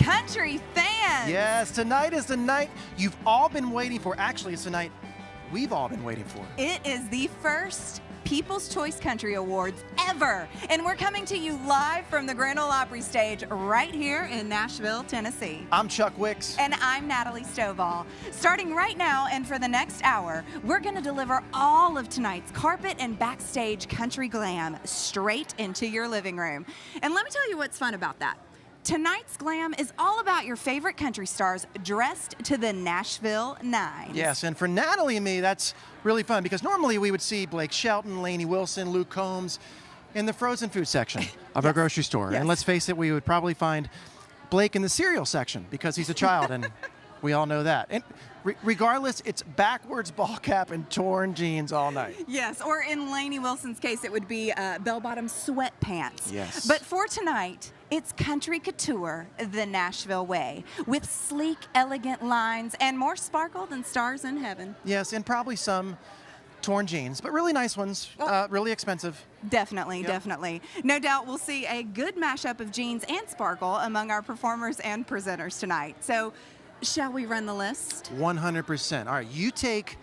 country fans. Yes, tonight is the night you've all been waiting for. Actually, it's the night we've all been waiting for. It is the first People's Choice Country Awards ever. And we're coming to you live from the Grand Ole Opry stage right here in Nashville, Tennessee. I'm Chuck Wicks. And I'm Natalie Stovall. Starting right now and for the next hour, we're going to deliver all of tonight's carpet and backstage country glam straight into your living room. And let me tell you what's fun about that. Tonight's glam is all about your favorite country stars dressed to the Nashville Nines. Yes, and for Natalie and me, that's really fun because normally we would see Blake Shelton, Lainey Wilson, Luke Combs in the frozen food section of our grocery store. Yes. And let's face it, we would probably find Blake in the cereal section because he's a child, and we all know that. And regardless, it's backwards ball cap and torn jeans all night. Yes, or in Lainey Wilson's case, it would be bell-bottom sweatpants. Yes. But for tonight, it's country couture the Nashville way, with sleek, elegant lines and more sparkle than stars in heaven. Yes, and probably some torn jeans, but really nice ones, really expensive. Definitely, definitely. No doubt we'll see a good mashup of jeans and sparkle among our performers and presenters tonight. So, shall we run the list? 100%. All right, you take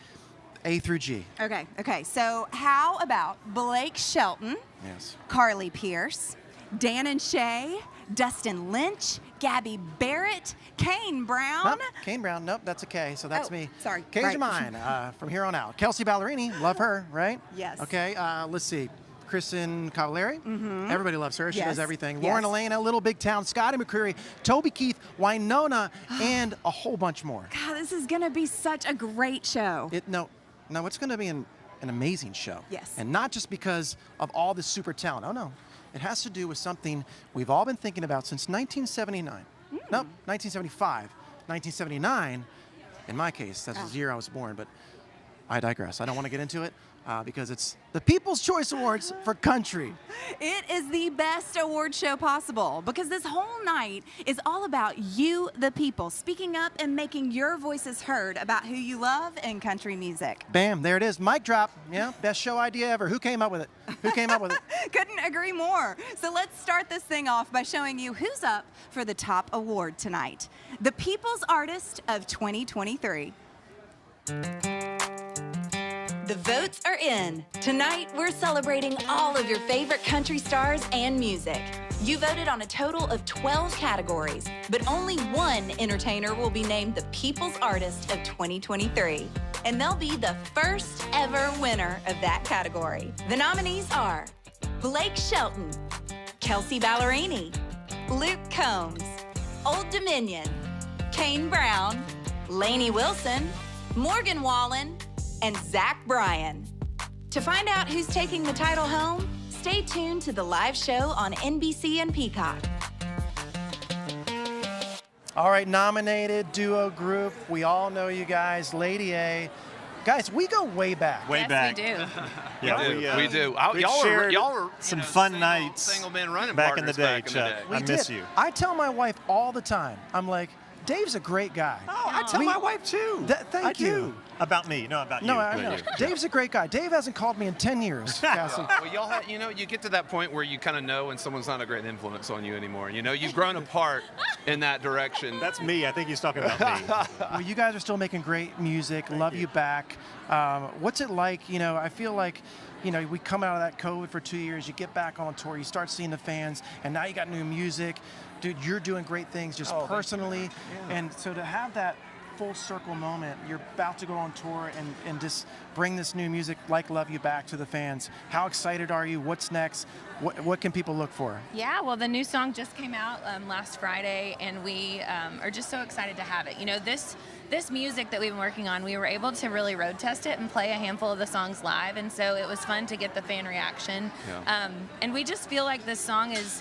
A through G. Okay. So, how about Blake Shelton, Yes. Carly Pierce, Dan and Shay, Dustin Lynch, Gabby Barrett, Kane Brown. Nope, Kane Brown. Nope, that's a K, so that's me. Sorry. K's right. mine from here on out. Kelsey Ballerini, love her, right? Yes. Okay, let's see. Kristen Cavallari, everybody loves her. She Yes. does everything. Yes. Lauren Elena, Little Big Town, Scotty McCreery, Toby Keith, Winona, and a whole bunch more. God, this is going to be such a great show. No, it's going to be an amazing show. Yes. And not just because of all this super talent. Oh, no. It has to do with something we've all been thinking about since 1979. Nope, 1975. 1979, in my case, that's the year I was born, but I digress. I don't want to get into it because it's the People's Choice Awards for country. It is the best award show possible because this whole night is all about you, the people, speaking up and making your voices heard about who you love in country music. Bam, there it is. Mic drop. Yeah, best show idea ever. Who came up with it? Who came up with it? Couldn't agree more. So let's start this thing off by showing you who's up for the top award tonight. The People's Artist of 2023. The votes are in. Tonight, we're celebrating all of your favorite country stars and music. You voted on a total of 12 categories, but only one entertainer will be named the People's Artist of 2023. And they'll be the first ever winner of that category. The nominees are Blake Shelton, Kelsey Ballerini, Luke Combs, Old Dominion, Kane Brown, Lainey Wilson, Morgan Wallen, and Zach Bryan. To find out who's taking the title home, stay tuned to the live show on NBC and Peacock. All right, nominated duo group. We all know you guys, Lady A. Guys, we go way back. Way back. We do. Yeah, we do. Y'all were some fun single nights man running back in the partners day, back in Chuck. the day. I miss you. I tell my wife all the time, I'm like, Dave's a great guy. Oh, I tell my wife too. Thank you. Do. About me, no, about you. No, I About know. you. Dave's a great guy. Dave hasn't called me in 10 years, Cassie. Well, y'all have, you get to that point where you kind of know when someone's not a great influence on you anymore. You've grown apart in that direction. That's me. I think he's talking about me. Well, you guys are still making great music. Love you back. What's it like? I feel like, we come out of that COVID for 2 years. You get back on tour. You start seeing the fans, and now you got new music. Dude, you're doing great things just personally. And so to have that full circle moment, you're about to go on tour and just bring this new music like Love You Back to the fans. How excited are you? What's next? What can people look for? Yeah, well, the new song just came out last Friday, and we are just so excited to have it. This music that we've been working on, we were able to really road test it and play a handful of the songs live, and so it was fun to get the fan reaction. Yeah. And we just feel like this song is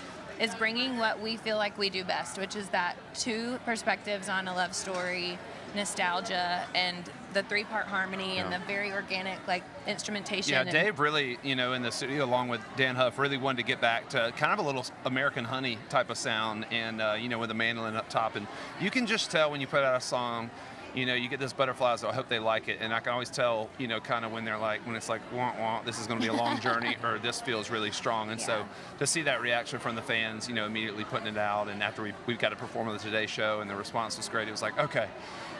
bringing what we feel like we do best, which is that two perspectives on a love story, nostalgia, and the three-part harmony and the very organic instrumentation. Yeah, Dave really, in the studio along with Dan Huff, really wanted to get back to kind of a little American Honey type of sound, and with a mandolin up top. And you can just tell when you put out a song, you get those butterflies. So I hope they like it, and I can always tell, kind of when it's like, wah, wah, this is going to be a long journey, or this feels really strong. And so to see that reaction from the fans, immediately putting it out, and after we've got to perform on the Today Show, and the response was great. It was like, okay,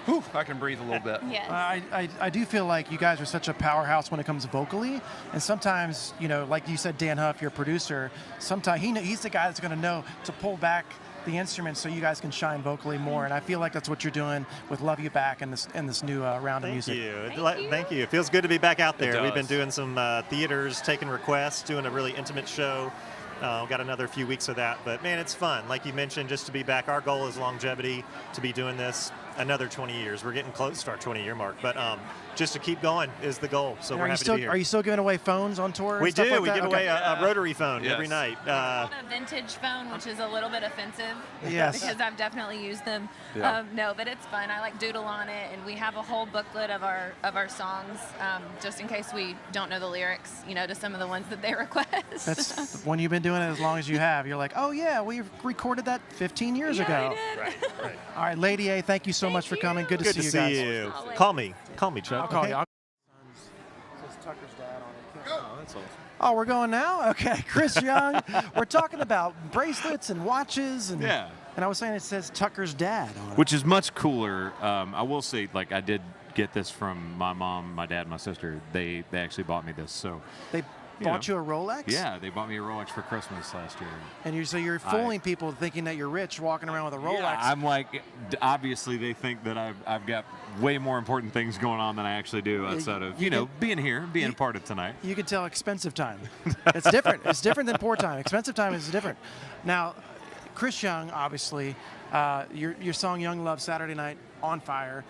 whew, I can breathe a little bit. Yes. I do feel like you guys are such a powerhouse when it comes vocally, and sometimes, like you said, Dan Huff, your producer, sometimes he's the guy that's going to know to pull back the instruments so you guys can shine vocally more, and I feel like that's what you're doing with Love You Back in this new round of music. Thank you. It feels good to be back out there. It We've been does. doing some theaters, taking requests, doing a really intimate show. Got another few weeks of that, but man, it's fun. Like you mentioned, just to be back. Our goal is longevity, to be doing this another 20 years. We're getting close to our 20-year mark, but just to keep going is the goal. So we're happy to be here. Are you still giving away phones on tour? We and stuff do. Like we that? give away a rotary phone every night. A vintage phone, which is a little bit offensive. Yes. Because I've definitely used them. Yeah. No, but it's fun. I like doodle on it, and we have a whole booklet of our songs, just in case we don't know the lyrics, to some of the ones that they request. That's when you've been doing it as long as you have. You're like, oh yeah, we recorded that 15 years ago. We did. Right. All right, Lady A, thank you so much for coming. Good to see you guys. you. Always. Call me, Chuck. I'll call okay? you. Oh, we're going now? Okay, Chris Young. We're talking about bracelets and watches, and and I was saying it says Tucker's dad on it. Which is much cooler. I will say, like, I did get this from my mom, my dad, my sister. They actually bought me this, so. They bought you a Rolex? Yeah, they bought me a Rolex for Christmas last year. And you're fooling people thinking that you're rich, walking around with a Rolex. Yeah, I'm like, obviously they think that I've got way more important things going on than I actually do outside of, being here, being a part of tonight. You can tell expensive time. It's different. It's different than poor time. Expensive time is different. Now, Chris Young, obviously, your song Young Love, Saturday Night, on fire.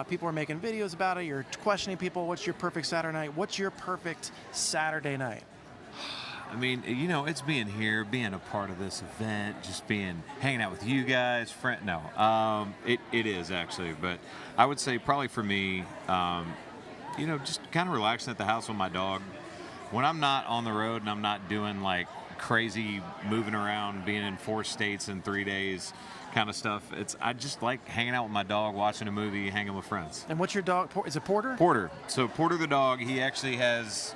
People are making videos about it. You're questioning people. What's your perfect Saturday night? What's your perfect Saturday night? I mean, it's being here, being a part of this event, just hanging out with you guys. It is actually, but I would say probably for me, just kind of relaxing at the house with my dog. When I'm not on the road and I'm not doing like crazy moving around, being in 4 states in 3 days kind of stuff, I just like hanging out with my dog, watching a movie, hanging with friends. And what's your dog? Is it Porter? Porter. So Porter the dog, he actually has...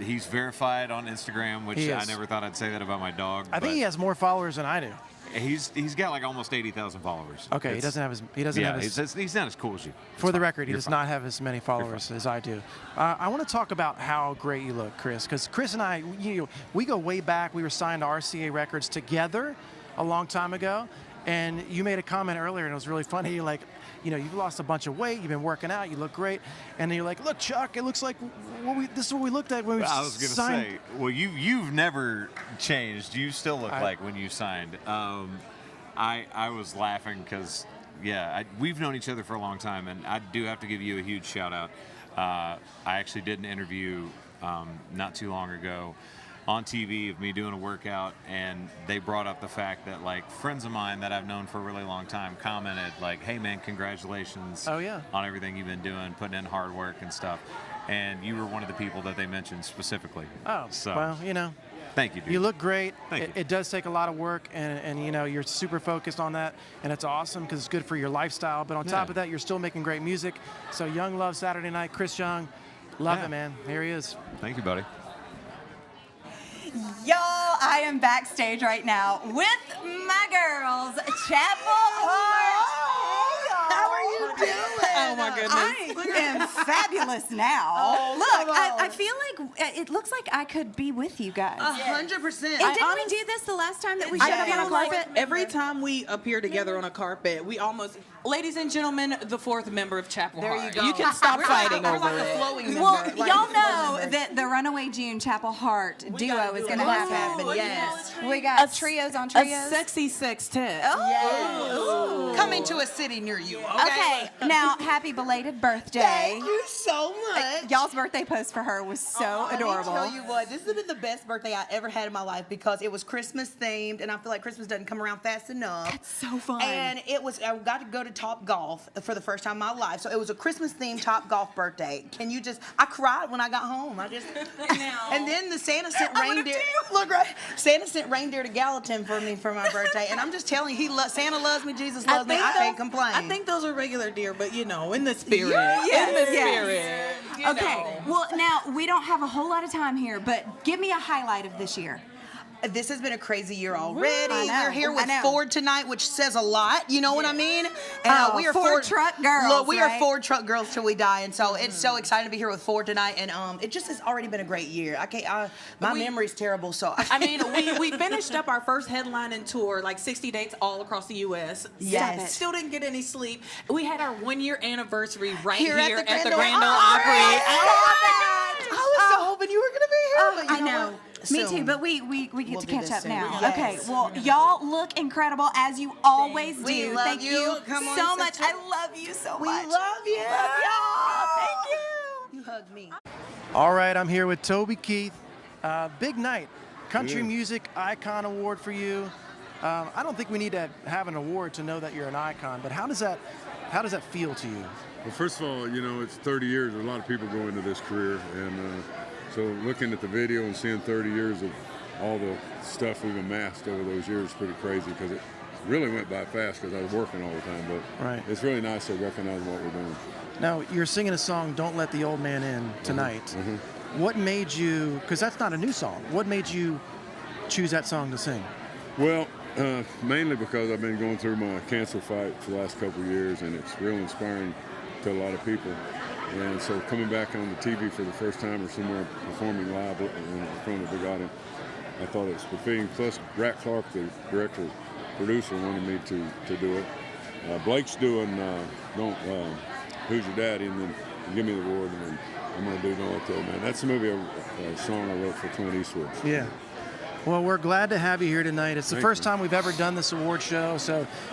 he's verified on Instagram, which I never thought I'd say that about my dog. I think he has more followers than I do. He's got like almost 80,000 followers. Okay, he doesn't have his. He's not as cool as you. For the record, he does not have as many followers as I do. I want to talk about how great you look, Chris, because Chris and I, we go way back. We were signed to RCA Records together a long time ago, and you made a comment earlier, and it was really funny. Like, you've lost a bunch of weight, you've been working out, you look great, and then you're like, look, Chuck, it looks like this is what we looked at when we signed. I was going to say, well, you've never changed. You still look like when you signed. I was laughing because, we've known each other for a long time, and I do have to give you a huge shout out. I actually did an interview not too long ago on TV of me doing a workout, and they brought up the fact that like friends of mine that I've known for a really long time commented like, hey man, congratulations on everything you've been doing, putting in hard work and stuff. And you were one of the people that they mentioned specifically. Oh, so, well, thank you, dude. You look great. Thank you. It does take a lot of work, and you're super focused on that, and it's awesome because it's good for your lifestyle. But on top of that, you're still making great music. So Young Love, Saturday Night, Chris Young, love it, man. Here he is. Thank you, buddy. Y'all, I am backstage right now with my girls, Chapel Heart. How are you doing? Oh my goodness. I am fabulous now. Oh, look, I feel like it looks like I could be with you guys. 100%. And didn't we do this the last time that we showed up on a carpet? Every time we appear together on a carpet, we almost, ladies and gentlemen, the 4th member of Chapel Heart. There you go. You can stop fighting over like it. Well, y'all know that the Runaway June Chapel Heart duo is going to happen. Yes. We got trios on trios. A sexy sextet. Oh. Yes. Coming to a city near you. Okay, now happy belated birthday. Thank you so much. Y'all's birthday post for her was so so adorable. Let me tell you what, this has been the best birthday I ever had in my life because it was Christmas themed, and I feel like Christmas doesn't come around fast enough. That's so fun. And I got to go to Top Golf for the first time in my life, so it was a Christmas themed Top Golf birthday. I cried when I got home. And then the Santa sent reindeer. Look right, Santa sent reindeer to Gallatin for me for my birthday, and I'm just telling you, Santa loves me, Jesus loves me. I can't complain. I think those are regular deer, but you know, in the spirit. Yes, in the yes. spirit. Okay, well, now we don't have a whole lot of time here, but give me a highlight of this year. This has been a crazy year already. I know, We're here with I know. Ford tonight, which says a lot. You know what I mean? We are Ford truck girls. Look, we are right? Ford truck girls till we die, and so it's so exciting to be here with Ford tonight. And it just has already been a great year. My memory's terrible, so I mean, we finished up our first headlining tour, like 60 dates all across the U.S. Yes. Still didn't get any sleep. We had our 1-year anniversary right Here here at at the the Grand Grand Ole Ole Opry. I was so hoping you were going to be here. But I you know. what? Me Soon. too, but we get We'll to do catch this up soon. now. Yes. Okay, well, y'all look incredible as you always do. We love Thank you. Come on, so much. sister. I love you so We much. love you. Love y'all. Thank you. You hug me. All right, I'm here with Toby Keith. Big night. Country Music Icon Award for you. I don't think we need to have an award to know that you're an icon, but how does that feel to you? Well, first of all, you know, it's 30 years. A lot of people go into this career, and so looking at the video and seeing 30 years of all the stuff we've amassed over those years is pretty crazy because it really went by fast because I was working all the time. But Right. it's really nice to recognize what we're doing. Now, you're singing a song, Don't Let the Old Man In, tonight. What made you, because that's not a new song, what made you choose that song to sing? Well, mainly because I've been going through my cancer fight for the last couple of years, and it's real inspiring to a lot of people. And so coming back on the TV for the first time or somewhere performing live in front of a big audience, I thought it was befitting. Plus, Rat Clark, the director, producer, wanted me to do it. Blake's doing Who's Your Daddy, and then Give Me the Award, and then I'm going to do Don't Let the Old Man. That's a movie, a song I wrote for Clint Eastwood. Yeah. Well, we're glad to have you here tonight. It's the first time we've ever done this award show,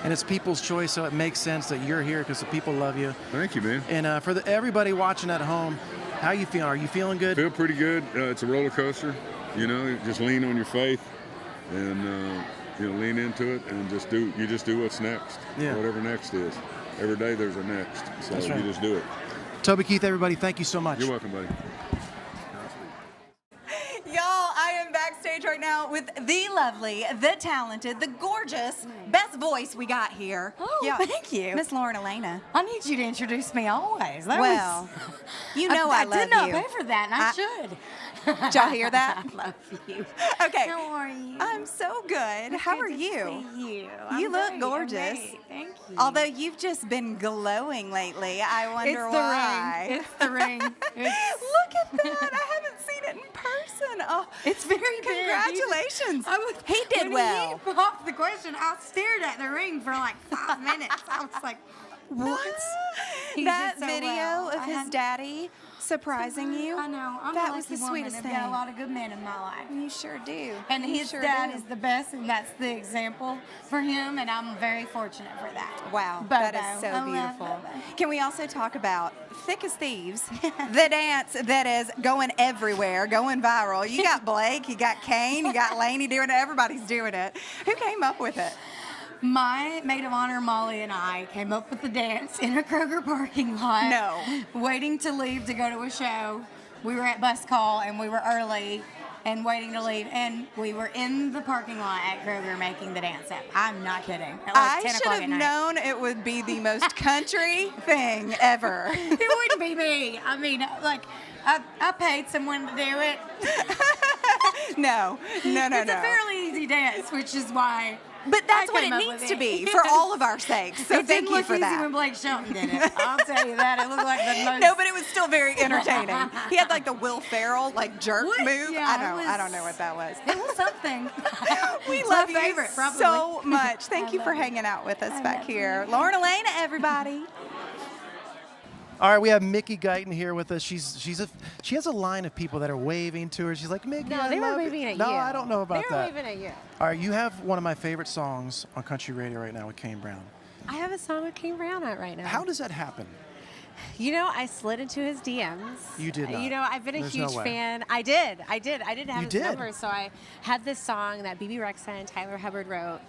and it's People's Choice, so it makes sense that you're here because the people love you. Thank you, man. And for everybody watching at home, how you feeling? Are you feeling good? Feel pretty good. It's a roller coaster. You know, just lean on your faith, and lean into it, and just do what's next. Yeah. Whatever next is. Every day there's a next, so That's right. you just do it. Toby Keith, everybody, thank you so much. You're welcome, buddy. Y'all, I am backstage right now with the lovely, the talented, the gorgeous, best voice we got here. Oh, thank you. Miss Lauren Elena. I need you to introduce me always. Well, you know I love did not you. pay for that, and I should. Did y'all hear that? I love you. Okay. How are you? I'm so good. How are you? You. You look great. gorgeous. I'm great. Thank you. Although you've just been glowing lately, I wonder it's the why. ring. It's the ring. Look at that! I haven't seen it in person. Oh, It's very congratulations. big. He did when well. He popped the question. I stared at the ring for like 5 minutes. I was like, what? He That did so video well. of I his had- daddy surprising you. I know. I'm that a was the lucky woman. sweetest I've thing. got a lot of good men in my life. You sure do. And You his sure dad do. is the best, and that's the example for him, and I'm very fortunate for that. Wow, Bobo. that is so I love beautiful. Bobo. Can we also talk about Thick as Thieves, the dance that is going everywhere, going viral? You got Blake, you got Kane, you got Lainey doing it. Everybody's doing it. Who came up with it? My maid of honor, Molly, and I came up with the dance in a Kroger parking lot. No. Waiting to leave to go to a show. We were at bus call, and we were early and waiting to leave, and we were in the parking lot at Kroger making the dance step. I'm not kidding. At like I 10 should o'clock have at night. known it would be the most country thing ever. It wouldn't be me. I mean, like, I paid someone to do it. No. It's a fairly easy dance, which is why. But that's I what came it up needs with to it. be for all of our sakes. So It thank didn't you look for easy that. when Blake Shelton did it. I'll tell you that. It looked like the most. No, but it was still very entertaining. He had like the Will Ferrell jerk What? move. Yeah, I don't know what that was. It was something. We It's love my you favorite, probably. so much. Thank I you for love hanging out with us I back love here. you. Lauren Elena, everybody. All right, we have Mickey Guyton here with us. She has a line of people that are waving to her. She's like, Mickey, No, I they were love you." waving at no, you. I don't know about They were that. waving at you. All right, you have one of my favorite songs on country radio right now with Kane Brown. I have a song with King Brown out right now. How does that happen? You know, I slid into his DMs. You did not. You know, I've been a There's huge no way. fan. I didn't have his did? number, so I had this song that BB Rexa and Tyler Hubbard wrote,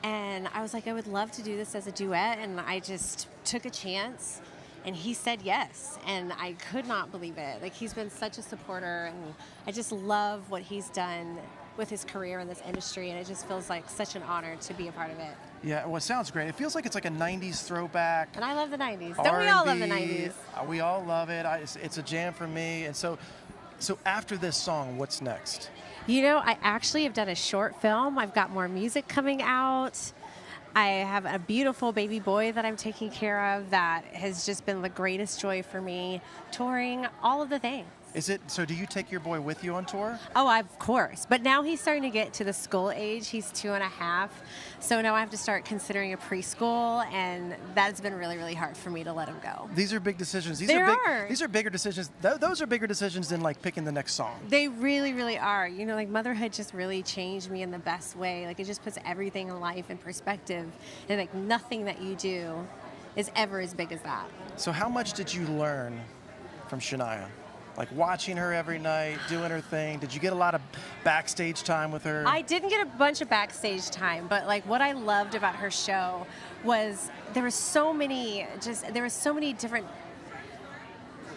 and I was like, I would love to do this as a duet, and I just took a chance, and he said yes, and I could not believe it. Like, he's been such a supporter, and I just love what he's done with his career in this industry, and it just feels like such an honor to be a part of it. Yeah, well, it sounds great. It feels like it's like a 90s throwback. And I love the 90s. Don't we all love the 90s? We all love it. It's a jam for me. And so after this song, what's next? You know, I actually have done a short film. I've got more music coming out. I have a beautiful baby boy that I'm taking care of that has just been the greatest joy for me, touring, all of the things. So do you take your boy with you on tour? Oh, of course. But now he's starting to get to the school age. He's 2.5. So now I have to start considering a preschool, and that's been really, really hard for me to let him go. These are big decisions. These are bigger decisions. Those are bigger decisions than like picking the next song. They really, really are. You know, like motherhood just really changed me in the best way. Like, it just puts everything in life in perspective. And like nothing that you do is ever as big as that. So how much did you learn from Shania? Like watching her every night, doing her thing. Did you get a lot of backstage time with her? I didn't get a bunch of backstage time, but like what I loved about her show was there were so many different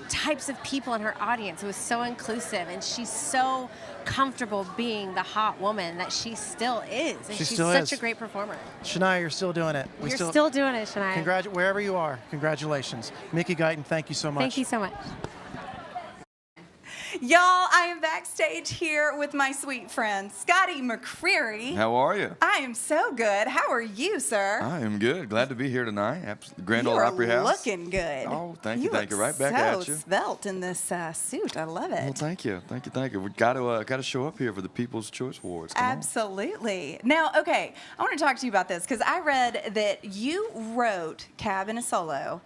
types of people in her audience. It was so inclusive, and she's so comfortable being the hot woman that she still is. And she's such a great performer. Shania, you're still doing it. You're still doing it, Shania. Wherever you are, congratulations. Mickey Guyton, thank you so much. Thank you so much. Y'all, I am backstage here with my sweet friend, Scotty McCreery. How are you? I am so good. How are you, sir? I am good. Glad to be here tonight. Grand Ole Opry House. You're looking good. Oh, thank you. Thank you. Right back at you. So svelte in this suit. I love it. Well, thank you. We got to show up here for the People's Choice Awards. Come Absolutely. Now, okay, I want to talk to you about this because I read that you wrote Cab in a Solo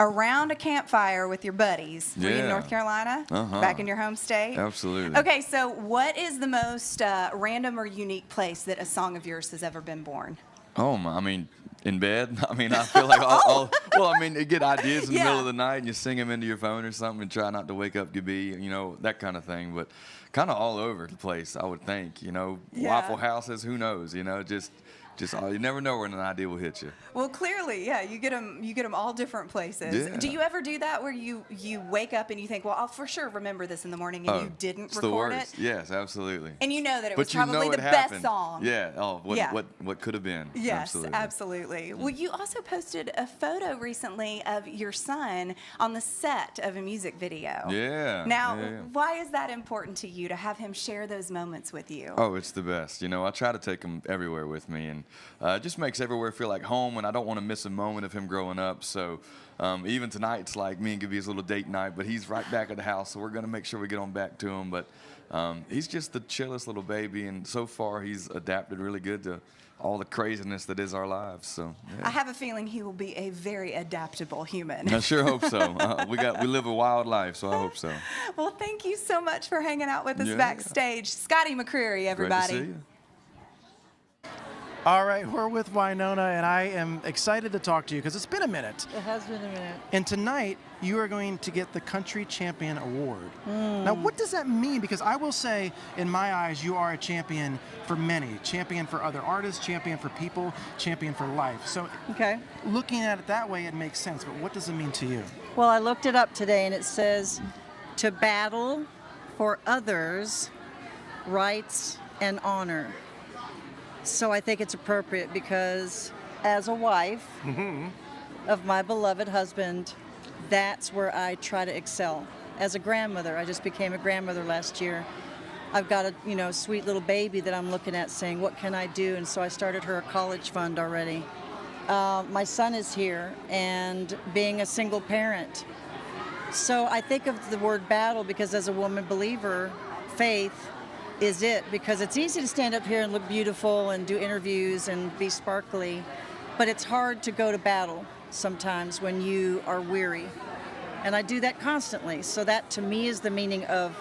around a campfire with your buddies. Were you in North Carolina? Back in your home state? Absolutely. Okay, so what is the most random or unique place that a song of yours has ever been born? Oh, I mean, in bed. I mean, I feel like you get ideas in the middle of the night and you sing them into your phone or something and try not to wake up Gabi, you know, that kind of thing. But kind of all over the place, I would think, you know. Waffle Houses, who knows, you know, just you never know when an idea will hit you. Well, clearly, yeah, you get them all different places. Yeah. Do you ever do that where you wake up and you think, well, I'll for sure remember this in the morning, and you didn't record it? Yes, absolutely. And you know that it was probably the best song. Yeah. Oh, what could have been? Yes, absolutely. Well, you also posted a photo recently of your son on the set of a music video. Yeah. Now, why is that important to you to have him share those moments with you? Oh, it's the best. You know, I try to take him everywhere with me, and it just makes everywhere feel like home, and I don't want to miss a moment of him growing up. So even tonight, it's like me and Gabi's little date night, but he's right back at the house, so we're going to make sure we get on back to him. But he's just the chillest little baby, and so far he's adapted really good to all the craziness that is our lives. So I have a feeling he will be a very adaptable human. I sure hope so. We live a wild life, so I hope so. Well, thank you so much for hanging out with us backstage. Scotty McCreery, everybody. Great to see you. All right, we're with Winona, and I am excited to talk to you because it's been a minute. It has been a minute. And tonight, you are going to get the Country Champion Award. Now, what does that mean? Because I will say, in my eyes, you are a champion for many. Champion for other artists, champion for people, champion for life. So looking at it that way, it makes sense. But what does it mean to you? Well, I looked it up today, and it says to battle for others' rights and honor. So I think it's appropriate because as a wife of my beloved husband, that's where I try to excel. As a grandmother, I just became a grandmother last year. I've got a sweet little baby that I'm looking at saying, what can I do? And so I started her a college fund already. My son is here, and being a single parent. So I think of the word battle because as a woman believer, faith is it, because it's easy to stand up here and look beautiful and do interviews and be sparkly, but it's hard to go to battle sometimes when you are weary. And I do that constantly. So that to me is the meaning of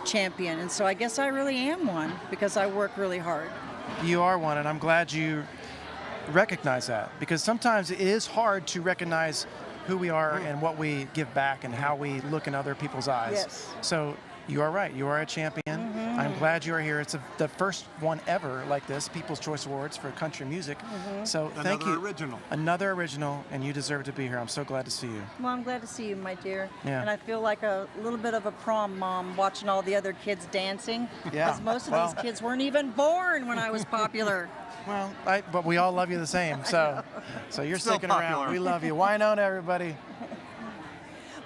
champion. And so I guess I really am one because I work really hard. You are one, and I'm glad you recognize that, because sometimes it is hard to recognize who we are and what we give back and how we look in other people's eyes. Yes. So you are right. You are a champion. I'm glad you are here. It's the first one ever like this, People's Choice Awards for country music. So thank you. Another original, and you deserve to be here. I'm so glad to see you. Well, I'm glad to see you, my dear. Yeah. And I feel like a little bit of a prom mom watching all the other kids dancing. Yeah. Because most of these kids weren't even born when I was popular. Well, but we all love you the same. So you're Still sticking popular. around. We love you. Wynonna, everybody.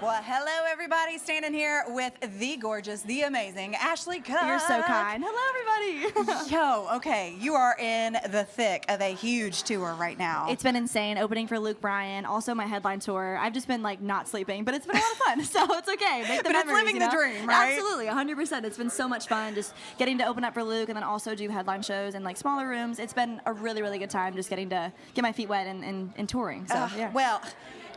Well, hello, everybody. Standing here with the gorgeous, the amazing Ashley Cook. You're so kind. Hello, everybody. Yo, okay, you are in the thick of a huge tour right now. It's been insane opening for Luke Bryan, also my headline tour. I've just been like not sleeping, but it's been a lot of fun, so it's okay. Make the But it's memories, living you the know? dream, right? Absolutely, 100%. It's been so much fun just getting to open up for Luke and then also do headline shows in like smaller rooms. It's been a really, really good time just getting to get my feet wet and touring. So yeah. Well,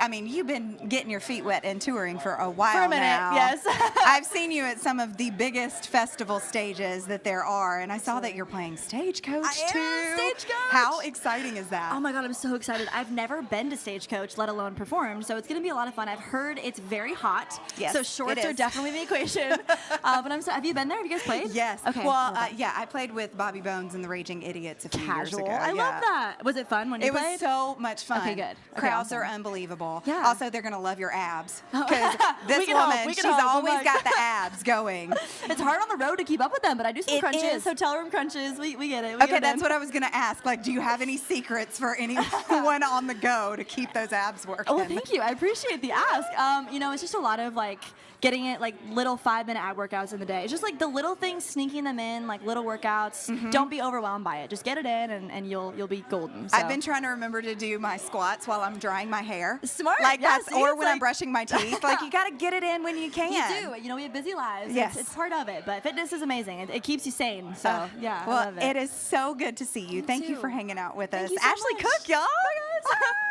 I mean, you've been getting your feet wet and touring for a while For a minute, now. yes. I've seen you at some of the biggest festival stages that there are, and I saw that you're playing Stagecoach too. Stagecoach. How exciting is that? Oh my God, I'm so excited. I've never been to Stagecoach, let alone performed, so it's going to be a lot of fun. I've heard it's very hot, Yes, so shorts it are is. definitely the equation. But I'm so, have you been there? Have you guys played? Yes. Okay. Well, yeah, I played with Bobby Bones and the Raging Idiots a few years Casual. ago. I love that. Was it fun when you It played? was so much fun. Okay, good. Okay, Crowds awesome. are unbelievable. Yeah. Also, they're gonna love your abs because this We can hope, woman, we can she's hope. Oh always my got the God. abs going. It's hard on the road to keep up with them, but I do some It crunches, is. hotel room crunches. We get it. We Okay, get that's it. what I was gonna ask. Like, do you have any secrets for anyone on the go to keep those abs working? Oh, thank you. I appreciate the ask. You know, it's just a lot of like getting it like little 5-minute ab workouts in the day. It's just like the little things, sneaking them in, like little workouts. Don't be overwhelmed by it. Just get it in, and you'll be golden. So. I've been trying to remember to do my squats while I'm drying my hair. Smart. Like Yeah, that's, see, or it's when I'm like- brushing my teeth. Like you gotta get it in when you can. You do. You know, we have busy lives. Yes. It's part of it. But fitness is amazing. It keeps you sane. So yeah, Well, I love it. it is so good to see you. Thank you too. for hanging out with Thank us. you so Ashley much. Cook, y'all.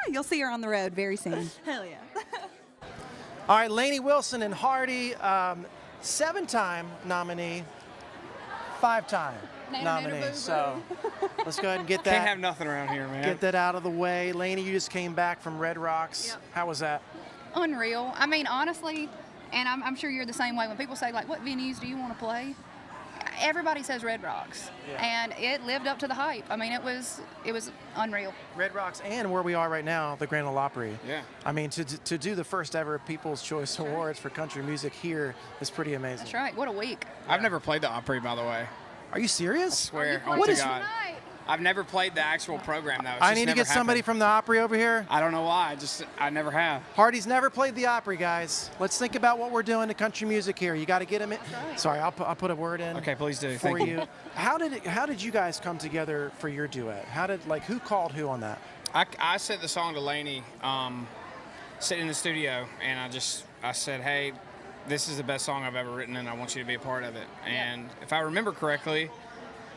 You'll see her on the road very soon. Hell yeah. All right, Lainey Wilson and Hardy, 7-time nominee, 5-time nominee. So let's go ahead and get that. Can't have nothing around here, man. Get that out of the way. Lainey, you just came back from Red Rocks. Yep. How was that? Unreal. I mean, honestly, and I'm sure you're the same way. When people say, like, what venues do you want to play? Everybody says Red Rocks. Yeah. And it lived up to the hype. I mean, it was unreal. Red Rocks and where we are right now, the Grand Ole Opry. Yeah. I mean, to do the first ever People's Choice Awards for country music here is pretty amazing. That's right. What a week. I've never played the Opry, by the way. Are you serious? I swear. What Honest is to God. I've never played the actual program, though. It's I just need to never get somebody happened. from the Opry over here. I don't know why. I never have. Hardy's never played the Opry, guys. Let's think about what we're doing to country music here. You got to get him in. Sorry, I'll put a word in. Okay, please do. For Thank you. How did you guys come together for your duet? Who called who on that? I sent the song to Lainey, sitting in the studio, and I said, hey, this is the best song I've ever written, and I want you to be a part of it. And if I remember correctly,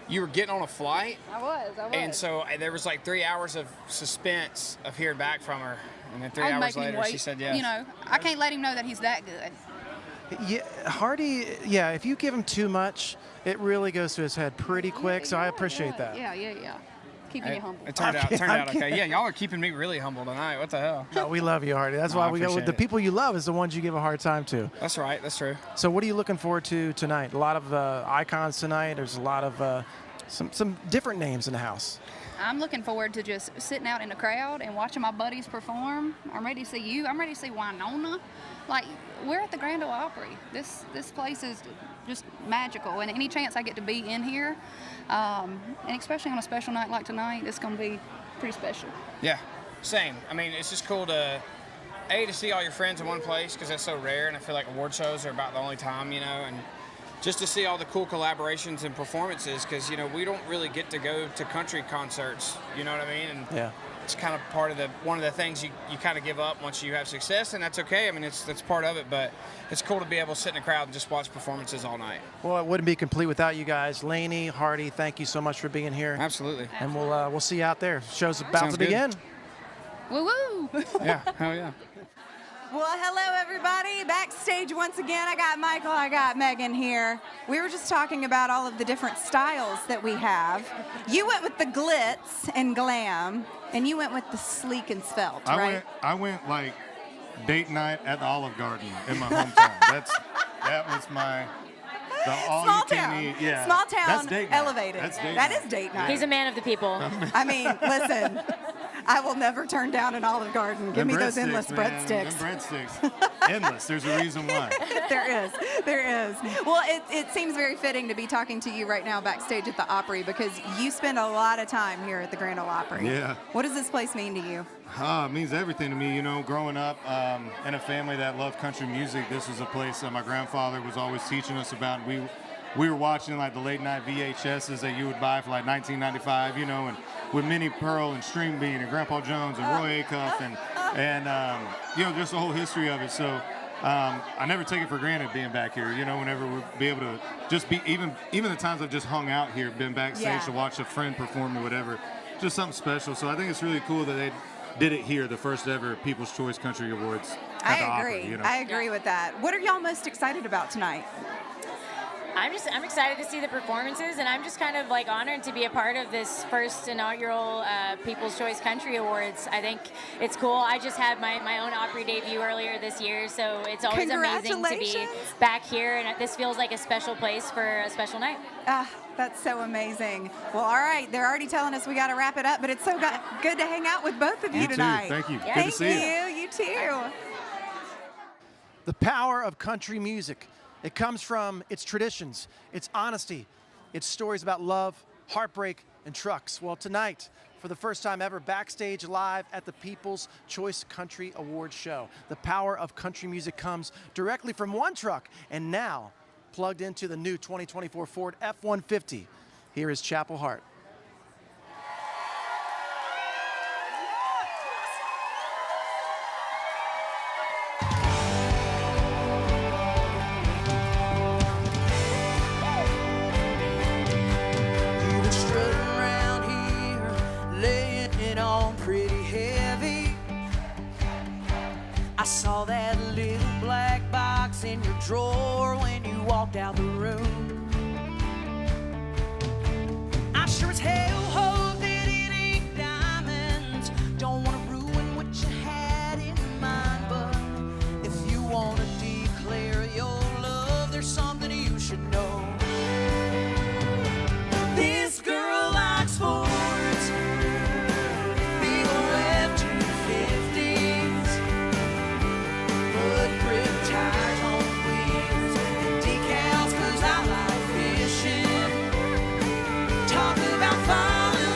you were getting on a flight. I was. And so there was like 3 hours of suspense of hearing back from her. And then 3 I'm hours making him later, wait. she said yes. You know, I can't let him know that he's that good. Yeah, Hardy, yeah, if you give him too much, it really goes to his head pretty quick, so I appreciate that. Yeah. Keeping you humble. It turned out okay. Yeah, y'all are keeping me really humble tonight. What the hell? No, we love you, Hardy. That's why we go with appreciate the it. people you love is the ones you give a hard time to. That's right. That's true. So what are you looking forward to tonight? A lot of icons tonight. There's a lot of some different names in the house. I'm looking forward to just sitting out in the crowd and watching my buddies perform. I'm ready to see you. I'm ready to see Wynonna. Like, we're at the Grand Ole Opry. This place is just magical, and any chance I get to be in here, and especially on a special night like tonight, it's going to be pretty special. Yeah, same. I mean, it's just cool to see all your friends in one place because that's so rare, and I feel like award shows are about the only time, and just to see all the cool collaborations and performances because, we don't really get to go to country concerts, you know what I mean? And yeah. It's kind of part of one of the things you kind of give up once you have success, and that's okay. I mean, that's part of it, but it's cool to be able to sit in a crowd and just watch performances all night. Well, it wouldn't be complete without you guys. Lainey, Hardy, thank you so much for being here. Absolutely. And we'll see you out there. Show's about Sounds to good. begin. Woo-woo! Yeah, hell yeah. Well, hello, everybody. Backstage once again. I got Michael, I got Megan here. We were just talking about all of the different styles that we have. You went with the glitz and glam, and you went with the sleek and svelte, right? I went like date night at the Olive Garden in my hometown. That was the all Small you can town. eat. Yeah. Small town That's date night. elevated. That's date That night. is date night. He's a man of the people. I mean, listen, I will never turn down an Olive Garden. Give Them me those breadsticks, endless man. breadsticks. Them breadsticks. Endless. There's a reason why. There is. Well, it seems very fitting to be talking to you right now backstage at the Opry because you spend a lot of time here at the Grand Ole Opry. Yeah. What does this place mean to you? It means everything to me. You know, growing up in a family that loved country music, this was a place that my grandfather was always teaching us about. We were watching like the late night VHSs that you would buy for like 1995, you know, and with Minnie Pearl and String Bean and Grandpa Jones and Roy Acuff and you know, just the whole history of it. So I never take it for granted being back here. You know, whenever we'll be able to just be even the times I've just hung out here, been backstage to watch a friend perform or whatever, just something special. So I think it's really cool that they did it here, the first ever People's Choice Country Awards. At the Opry, you know? I agree with that. What are y'all most excited about tonight? I'm excited to see the performances, and I'm just kind of like honored to be a part of this first inaugural People's Choice Country Awards. I think it's cool. I just had my own Opry debut earlier this year, so it's always amazing to be back here, and this feels like a special place for a special night. That's so amazing. Well, all right, they're already telling us we got to wrap it up, but it's so good to hang out with both of you tonight. Thank you. Yeah. Good to see you. You too. The power of country music. It comes from its traditions, its honesty, its stories about love, heartbreak, and trucks. Well, tonight, for the first time ever, backstage live at the People's Choice Country Awards show. The power of country music comes directly from one truck and now plugged into the new 2024 Ford F-150. Here is Chapel Hart. I saw that little black box in your drawer when you walked out the room. I sure as hell hope that it ain't diamonds. Don't want to ruin what you had in mind, but if you want to declare your love, there's something you should know. This girl likes Fords, big ol' F-250s, mud grip tires on wheels, and decals 'cause I like fishing. Talk about falling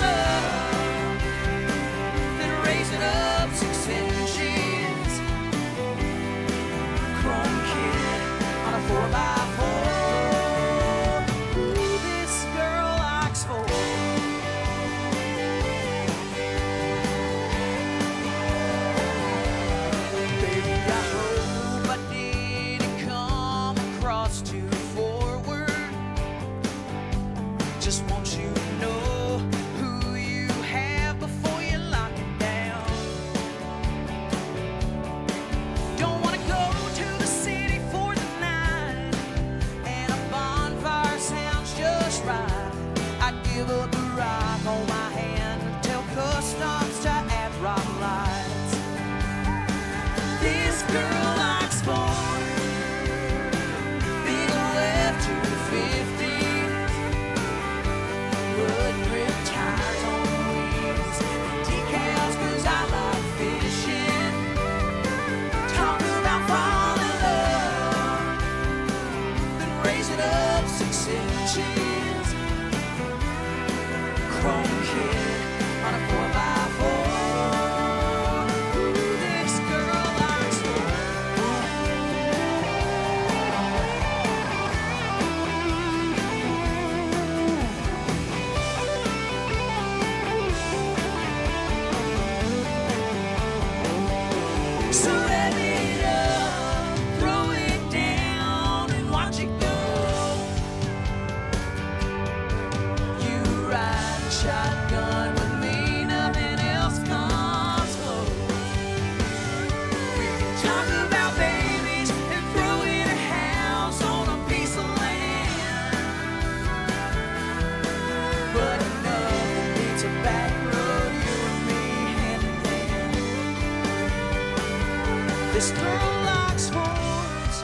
This girl likes sports,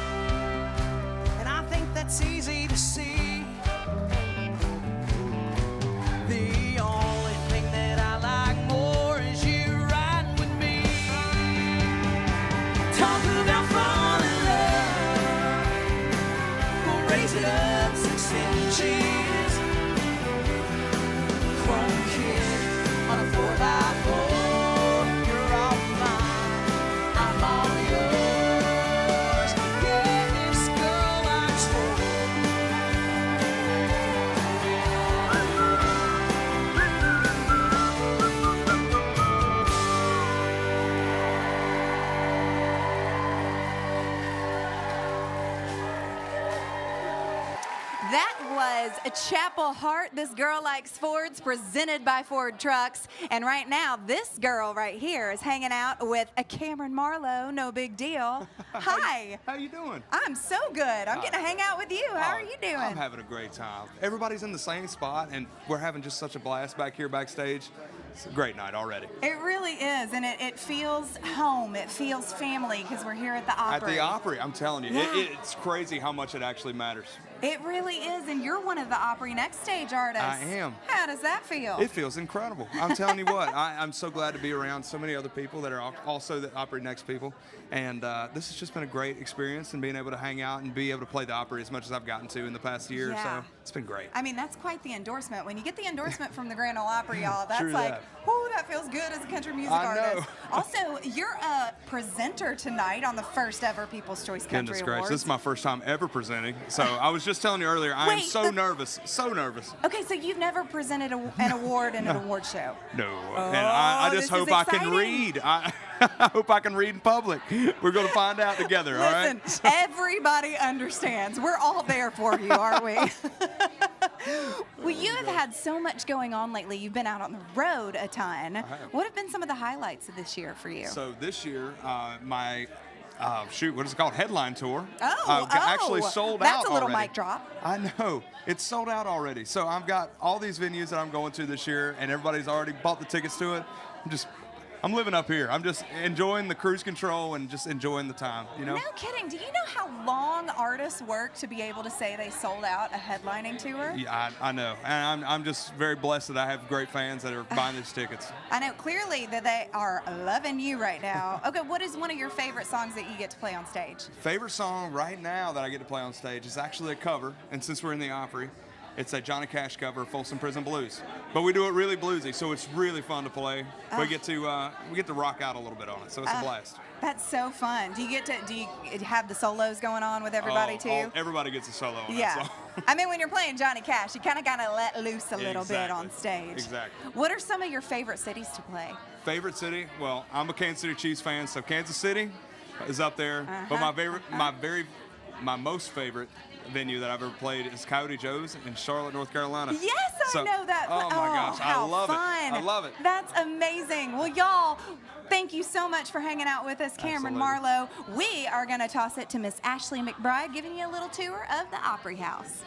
and I think that's easy to see. The only thing that I like more is you riding with me. Talk about falling in love, we'll raise it up 6 inches. Chrome kid on a 4x4. You're all mine, I'm all yours. Yeah, this girl likes That was a Chapel Heart. This Girl Likes Fords, presented by Ford Trucks. And right now, this girl right here is hanging out with a Cameron Marlowe. No big deal. Hi. How you doing? I'm so good. I'm getting to hang out with you. How are you doing? I'm having a great time. Everybody's in the same spot, and we're having just such a blast back here backstage. It's a great night already. It really is, and it feels home. It feels family because we're here at the Opry. At the Opry, I'm telling you, Yeah. it's crazy how much it actually matters. It really is, and you're one of the Opry Next Stage artists. I am. How does that feel? It feels incredible. I'm telling you what, I'm so glad to be around so many other people that are also the Opry Next people, and this has just been a great experience, and being able to hang out and be able to play the Opry as much as I've gotten to in the past year or Yeah. so. It's been great. I mean, that's quite the endorsement. When you get the endorsement from the Grand Ole Opry, y'all, that's True like, that. oh, that feels good as a country music I know. artist. Also, you're a presenter tonight on the first ever People's Choice Country Goodness gracious, Awards. this is my first time ever presenting. So I was just telling you earlier, I am Wait, so nervous, so nervous. Okay, so you've never presented an award in an award show? No, and I Oh, just this is hope I can exciting. read. I hope I can read in public. We're going to find out together, all right? Listen, everybody understands. We're all there for you, aren't we? Well, you have had so much going on lately. You've been out on the road a ton. have. What have been some of the highlights of this year for you? So this year, my what is it called? Headline tour. Oh, actually sold out that's a little already. mic drop. I know. It's sold out already. So I've got all these venues that I'm going to this year, and everybody's already bought the tickets to it. I'm living up here. I'm just enjoying the cruise control and just enjoying the time, you know? No kidding. Do you know how long artists work to be able to say they sold out a headlining tour? Yeah, I know. And I'm just very blessed that I have great fans that are buying these tickets. I know clearly that they are loving you right now. Okay, what is one of your favorite songs that you get to play on stage? Favorite song right now that I get to play on stage is actually a cover, and since we're in the Opry, it's a Johnny Cash cover of Folsom Prison Blues. But we do it really bluesy, so it's really fun to play. We get to rock out a little bit on it, so it's a blast. That's so fun. Do you have the solos going on with everybody too? Everybody gets a solo on Yeah. that song. I mean, when you're playing Johnny Cash, you kind of got to let loose a little bit Exactly. on stage. Exactly. What are some of your favorite cities to play? Favorite city? Well, I'm a Kansas City Chiefs fan, so Kansas City is up there. But my most favorite venue that I've ever played is Coyote Joe's in Charlotte, North Carolina. Yes, I know that. Oh my gosh, I how love fun. it. I love it. That's amazing. Well, y'all, thank you so much for hanging out with us, Cameron Absolutely. Marlowe. We are going to toss it to Miss Ashley McBride, giving you a little tour of the Opry House.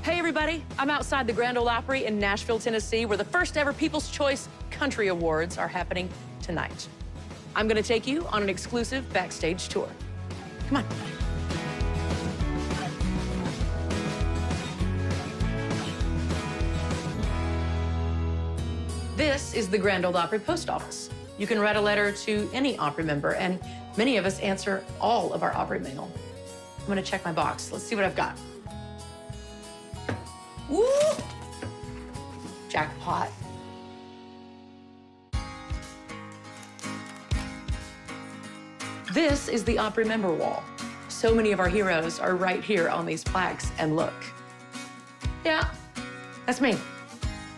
Hey everybody, I'm outside the Grand Ole Opry in Nashville, Tennessee, where the first ever People's Choice Country Awards are happening tonight. I'm gonna take you on an exclusive backstage tour. Come on. This is the Grand Ole Opry post office. You can write a letter to any Opry member, and many of us answer all of our Opry mail. I'm gonna check my box. Let's see what I've got. Woo! Jackpot. This is the Opry member wall. So many of our heroes are right here on these plaques, and look. Yeah, that's me.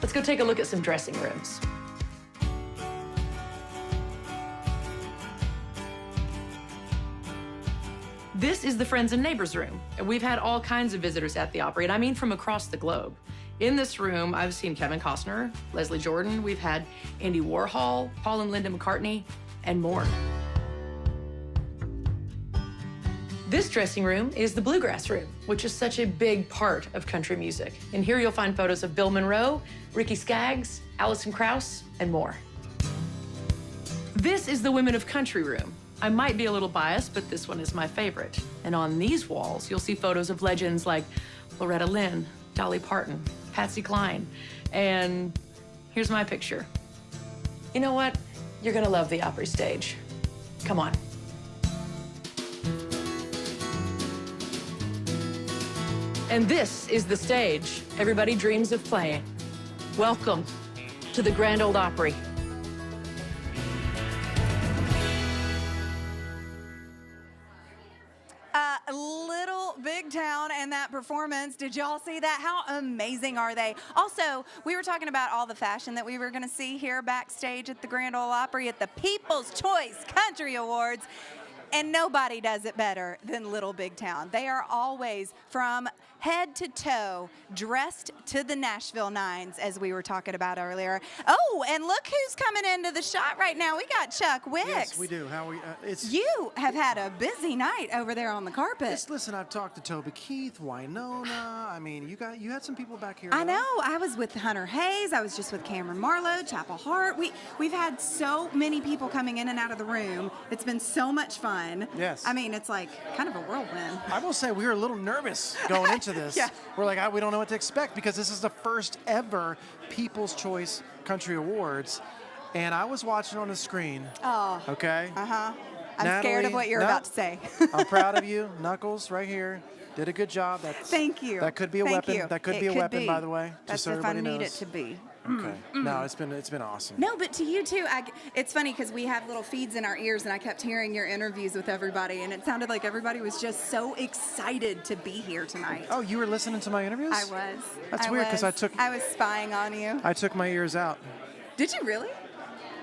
Let's go take a look at some dressing rooms. This is the Friends and Neighbors room. We've had all kinds of visitors at the Opry, and I mean from across the globe. In this room, I've seen Kevin Costner, Leslie Jordan, we've had Andy Warhol, Paul and Linda McCartney, and more. This dressing room is the Bluegrass room, which is such a big part of country music. And here you'll find photos of Bill Monroe, Ricky Skaggs, Alison Krauss, and more. This is the Women of Country room. I might be a little biased, but this one is my favorite. And on these walls, you'll see photos of legends like Loretta Lynn, Dolly Parton, Patsy Cline, and here's my picture. You know what? You're gonna love the Opry stage. Come on. And this is the stage everybody dreams of playing. Welcome to the Grand Ole Opry. Little Big Town and that performance. Did y'all see that? How amazing are they? Also, we were talking about all the fashion that we were going to see here backstage at the Grand Ole Opry at the People's Choice Country Awards. And nobody does it better than Little Big Town. They are always, from head to toe, dressed to the Nashville Nines, as we were talking about earlier. Oh, and look who's coming into the shot right now. We got Chuck Wicks. Yes, we do. You have had a busy night over there on the carpet. Listen, I've talked to Toby Keith, Winona. I mean, you had some people back here. I know. I was with Hunter Hayes. I was just with Cameron Marlowe, Chapel Hart. We've had so many people coming in and out of the room. It's been so much fun. Yes. I mean, it's like kind of a whirlwind. I will say we were a little nervous going into this. Yeah. We're like, we don't know what to expect because this is the first ever People's Choice Country Awards. And I was watching on the screen. Oh. Okay? Uh-huh. I'm Natalie, scared of what you're about to say. I'm proud of you. Knuckles right here. Did a good job. Thank you. That could be a Thank weapon. you. That could It be a could weapon, be. by the way. That's just so if I everybody need knows. it to be. Okay. No, it's been awesome. No, but to you too. It's funny because we have little feeds in our ears, and I kept hearing your interviews with everybody, and it sounded like everybody was just so excited to be here tonight. Oh, you were listening to my interviews? I was. That's weird because I was spying on you. I took my ears out. Did you really?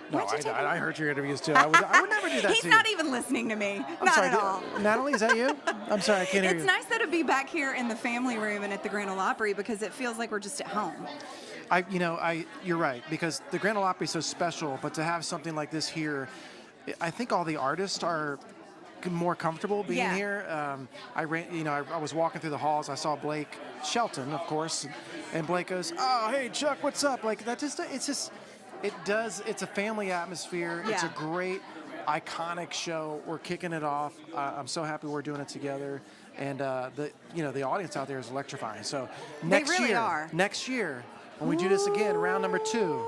No, I heard your interviews too. I would never do that He's to not you. even listening to me. I'm Not sorry, at all. Natalie, is that you? I'm sorry, I can't hear you. It's nice though to be back here in the family room and at the Grand Ole Opry because it feels like we're just at home. You're right, because the Grand Ole Opry is so special, but to have something like this here, I think all the artists are more comfortable being here. I was walking through the halls. I saw Blake Shelton, of course, and Blake goes, "Oh, hey Chuck, what's up?" Like that. It's a family atmosphere. Yeah. It's a great, iconic show. We're kicking it off. I'm so happy we're doing it together. And the audience out there is electrifying. So next They really year, are. Next year, when we do this again, round number 2,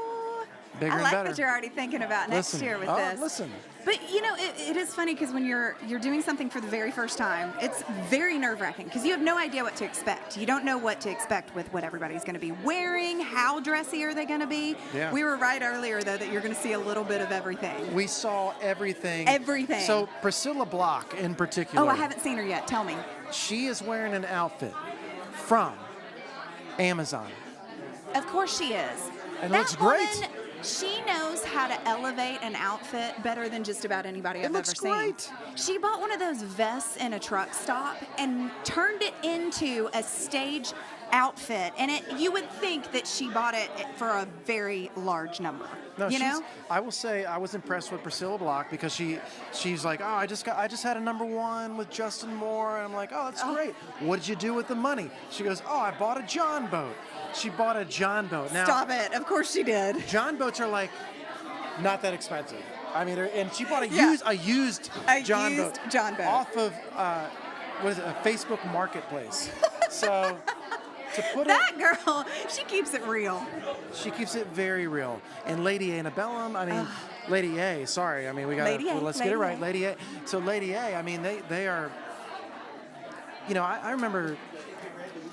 bigger I and like better. what you're already thinking about next year with this. Listen. But it is funny because when you're doing something for the very first time, it's very nerve-wracking because you have no idea what to expect. You don't know what to expect with what everybody's going to be wearing. How dressy are they going to be? Yeah. We were right earlier though that you're going to see a little bit of everything. We saw everything. Everything. So Priscilla Block in particular. Oh, I haven't seen her yet. Tell me. She is wearing an outfit from Amazon. Of course she is. And it that looks great. Woman, she knows how to elevate an outfit better than just about anybody I've ever seen. Great. She bought one of those vests in a truck stop and turned it into a stage outfit. And you would think that she bought it for a very large number. No, you know? I will say I was impressed with Priscilla Block because she's like, I just had a #1 with Justin Moore, and I'm like, oh, that's great. What did you do with the money? She goes, I bought a John boat. She bought a John boat. Now, Stop it! Of course she did. John boats are like not that expensive. I mean, and she bought a used John boat off of what is it, a Facebook Marketplace. So. To put that girl, she keeps it real. She keeps it very real. And Lady Antebellum, Lady A, sorry. I mean, let's get it right. Lady A. So Lady A, I mean, they are, I remember,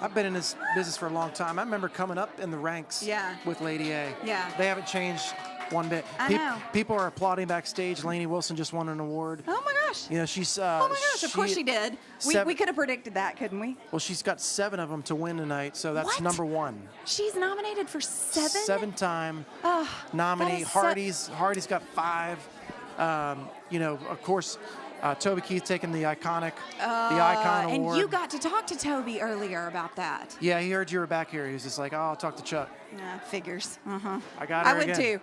I've been in this business for a long time. I remember coming up in the ranks with Lady A. Yeah. They haven't changed one bit. I know. People are applauding backstage. Lainey Wilson just won an award. Oh my gosh. She's. Oh my gosh! Of course she did. We could have predicted that, couldn't we? Well, she's got 7 of them to win tonight, so that's What? #1. She's nominated for 7. 7-time nominee. Hardy's got 5. Of course, Toby Keith taking the icon award. And you got to talk to Toby earlier about that. Yeah, he heard you were back here. He was just like, I'll talk to Chuck. Figures. I got her I would again. too.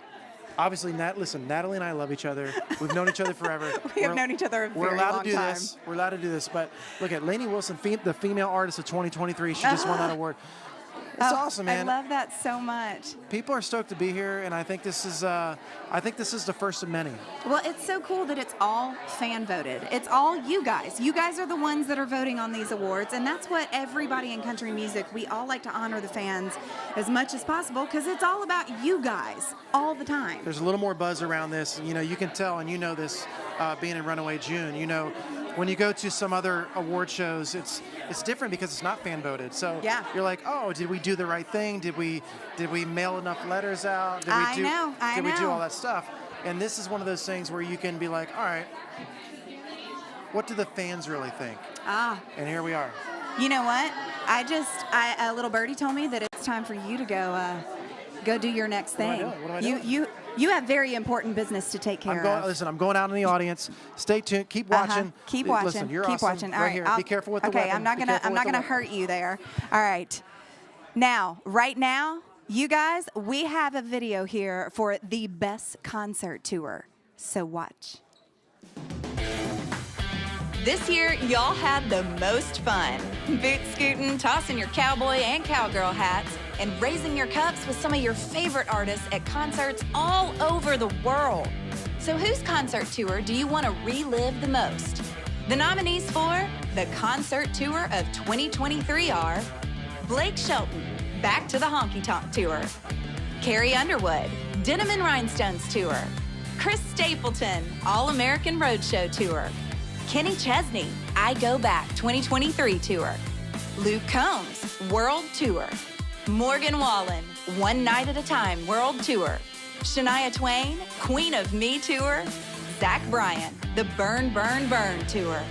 Obviously, Natalie and I love each other. We've known each other forever. We have known each other a very long time. We're allowed to do this. But look at Lainey Wilson, the female artist of 2023. She just won that award. It's awesome, man. I love that so much. People are stoked to be here, and I think this is the first of many. Well, it's so cool that it's all fan voted. It's all you guys. You guys are the ones that are voting on these awards, and that's what everybody in country music, we all like to honor the fans as much as possible because it's all about you guys all the time. There's a little more buzz around this. You know, you can tell, and you know this, being in Runaway June. You know, when you go to some other award shows, it's different because it's not fan voted. So you're like, oh, did we do the right thing? Did we mail enough letters out? Did we I do all know. that stuff? And this is one of those things where you can be like, all right, what do the fans really think? And here we are. You know what? A little birdie told me that it's time for you to go do your next thing. What am I doing? You have very important business to take care of. Listen, I'm going out in the audience. Stay tuned. Keep watching. Keep watching. Listen, you're Keep awesome. watching. All right right. here. Be careful with the okay, weapon. I'm not gonna hurt you there. All right. Now, right now, you guys, we have a video here for the best concert tour. So watch. This year, y'all had the most fun. Boot scooting, tossing your cowboy and cowgirl hats, and raising your cups with some of your favorite artists at concerts all over the world. So whose concert tour do you want to relive the most? The nominees for the concert tour of 2023 are Blake Shelton, Back to the Honky Tonk Tour, Carrie Underwood, Denim and Rhinestones Tour, Chris Stapleton, All-American Roadshow Tour, Kenny Chesney, I Go Back 2023 Tour, Luke Combs, World Tour, Morgan Wallen, One Night at a Time World Tour, Shania Twain, Queen of Me Tour, Zach Bryan, the Burn, Burn, Burn Tour.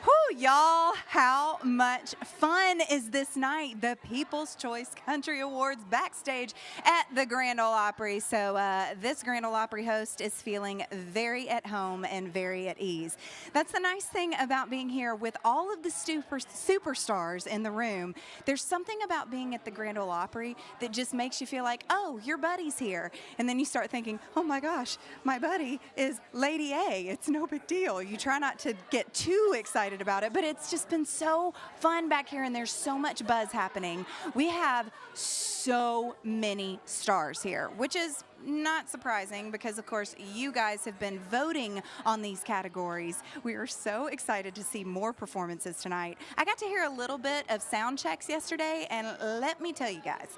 Whew, y'all, how much fun is this night? The People's Choice Country Awards backstage at the Grand Ole Opry. So this Grand Ole Opry host is feeling very at home and very at ease. That's the nice thing about being here with all of the superstars in the room. There's something about being at the Grand Ole Opry that just makes you feel like, oh, your buddy's here. And then you start thinking, oh my gosh, my buddy is Lady A. It's no big deal. You try not to get too excited about it, but it's just been so fun back here, and there's so much buzz happening. We have so many stars here, which is not surprising because, of course, you guys have been voting on these categories. We are so excited to see more performances tonight. I got to hear a little bit of sound checks yesterday, and let me tell you guys,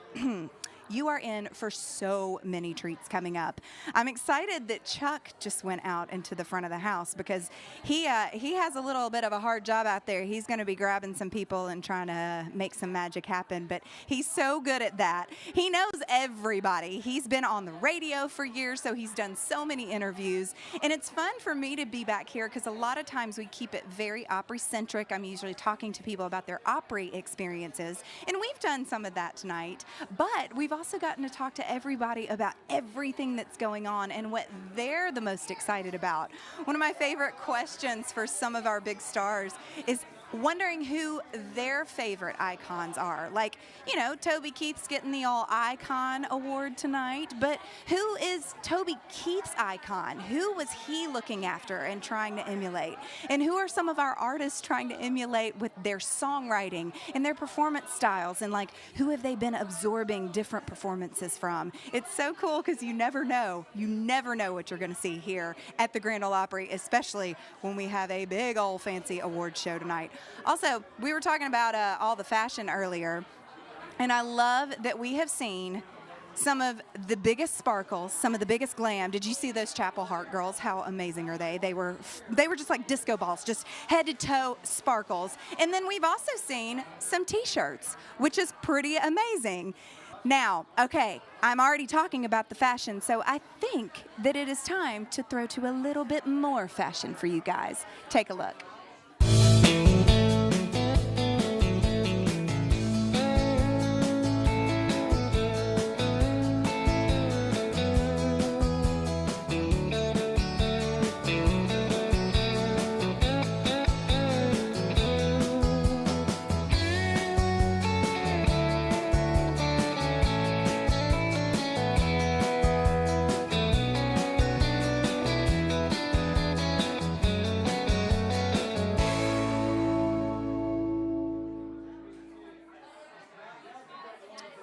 you are in for so many treats coming up. I'm excited that Chuck just went out into the front of the house because he has a little bit of a hard job out there. He's going to be grabbing some people and trying to make some magic happen, but he's so good at that. He knows everybody. He's been on the radio for years, so he's done so many interviews, and it's fun for me to be back here because a lot of times we keep it very Opry-centric. I'm usually talking to people about their Opry experiences, and we've done some of that tonight, but we've also gotten to talk to everybody about everything that's going on and what they're the most excited about. One of my favorite questions for some of our big stars is wondering who their favorite icons are. Like, you know, Toby Keith's getting the All Icon Award tonight, but who is Toby Keith's icon? Who was he looking after and trying to emulate? And who are some of our artists trying to emulate with their songwriting and their performance styles? And like, who have they been absorbing different performances from? It's so cool because you never know. You never know what you're going to see here at the Grand Ole Opry, especially when we have a big old fancy award show tonight. Also, we were talking about all the fashion earlier, and I love that we have seen some of the biggest sparkles, some of the biggest glam. Did you see those Chapel Hart girls? How amazing are they? They were just like disco balls, just head to toe sparkles. And then we've also seen some T-shirts, which is pretty amazing. Now, okay, I'm already talking about the fashion, so I think that it is time to throw to a little bit more fashion for you guys. Take a look.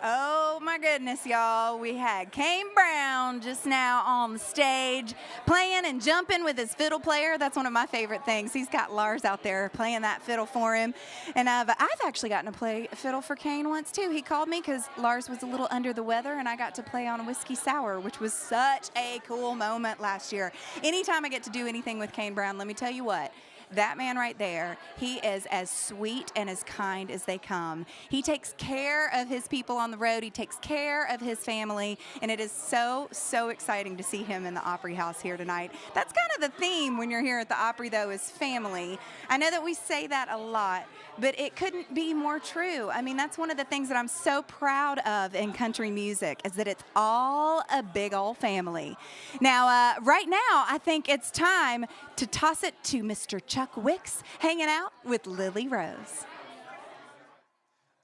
Oh my goodness, y'all. We had Kane Brown just now on the stage playing and jumping with his fiddle player. That's one of my favorite things. He's got Lars out there playing that fiddle for him. And I've actually gotten to play fiddle for Kane once too. He called me because Lars was a little under the weather and I got to play on Whiskey Sour, which was such a cool moment last year. Anytime I get to do anything with Kane Brown, let me tell you what. That man right there, he is as sweet and as kind as they come. He takes care of his people on the road. He takes care of his family, and it is so, so exciting to see him in the Opry House here tonight. That's kind of the theme when you're here at the Opry, though, is family. I know that we say that a lot, but it couldn't be more true. I mean, that's one of the things that I'm so proud of in country music is that it's all a big old family. Now, right now, I think it's time to toss it to Mr. Chuck Wicks, hanging out with Lily Rose.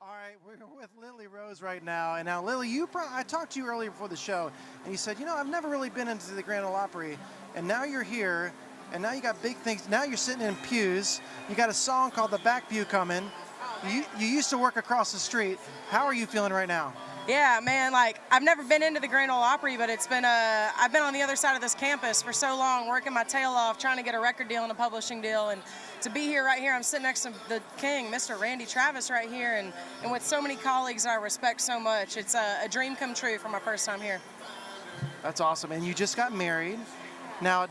All right, we're with Lily Rose right now. And now, Lily, I talked to you earlier before the show, and you said, you know, I've never really been into the Grand Ole Opry, and now you're here, and now you got big things. Now you're sitting in pews. You got a song called The Back Pew coming. You used to work across the street. How are you feeling right now? Yeah, man, like, I've never been into the Grand Ole Opry, but it's been I've been on the other side of this campus for so long, working my tail off, trying to get a record deal and a publishing deal, and to be here right here, I'm sitting next to the king, Mr. Randy Travis right here, and with so many colleagues I respect so much. It's a dream come true for my first time here. That's awesome, and you just got married. Now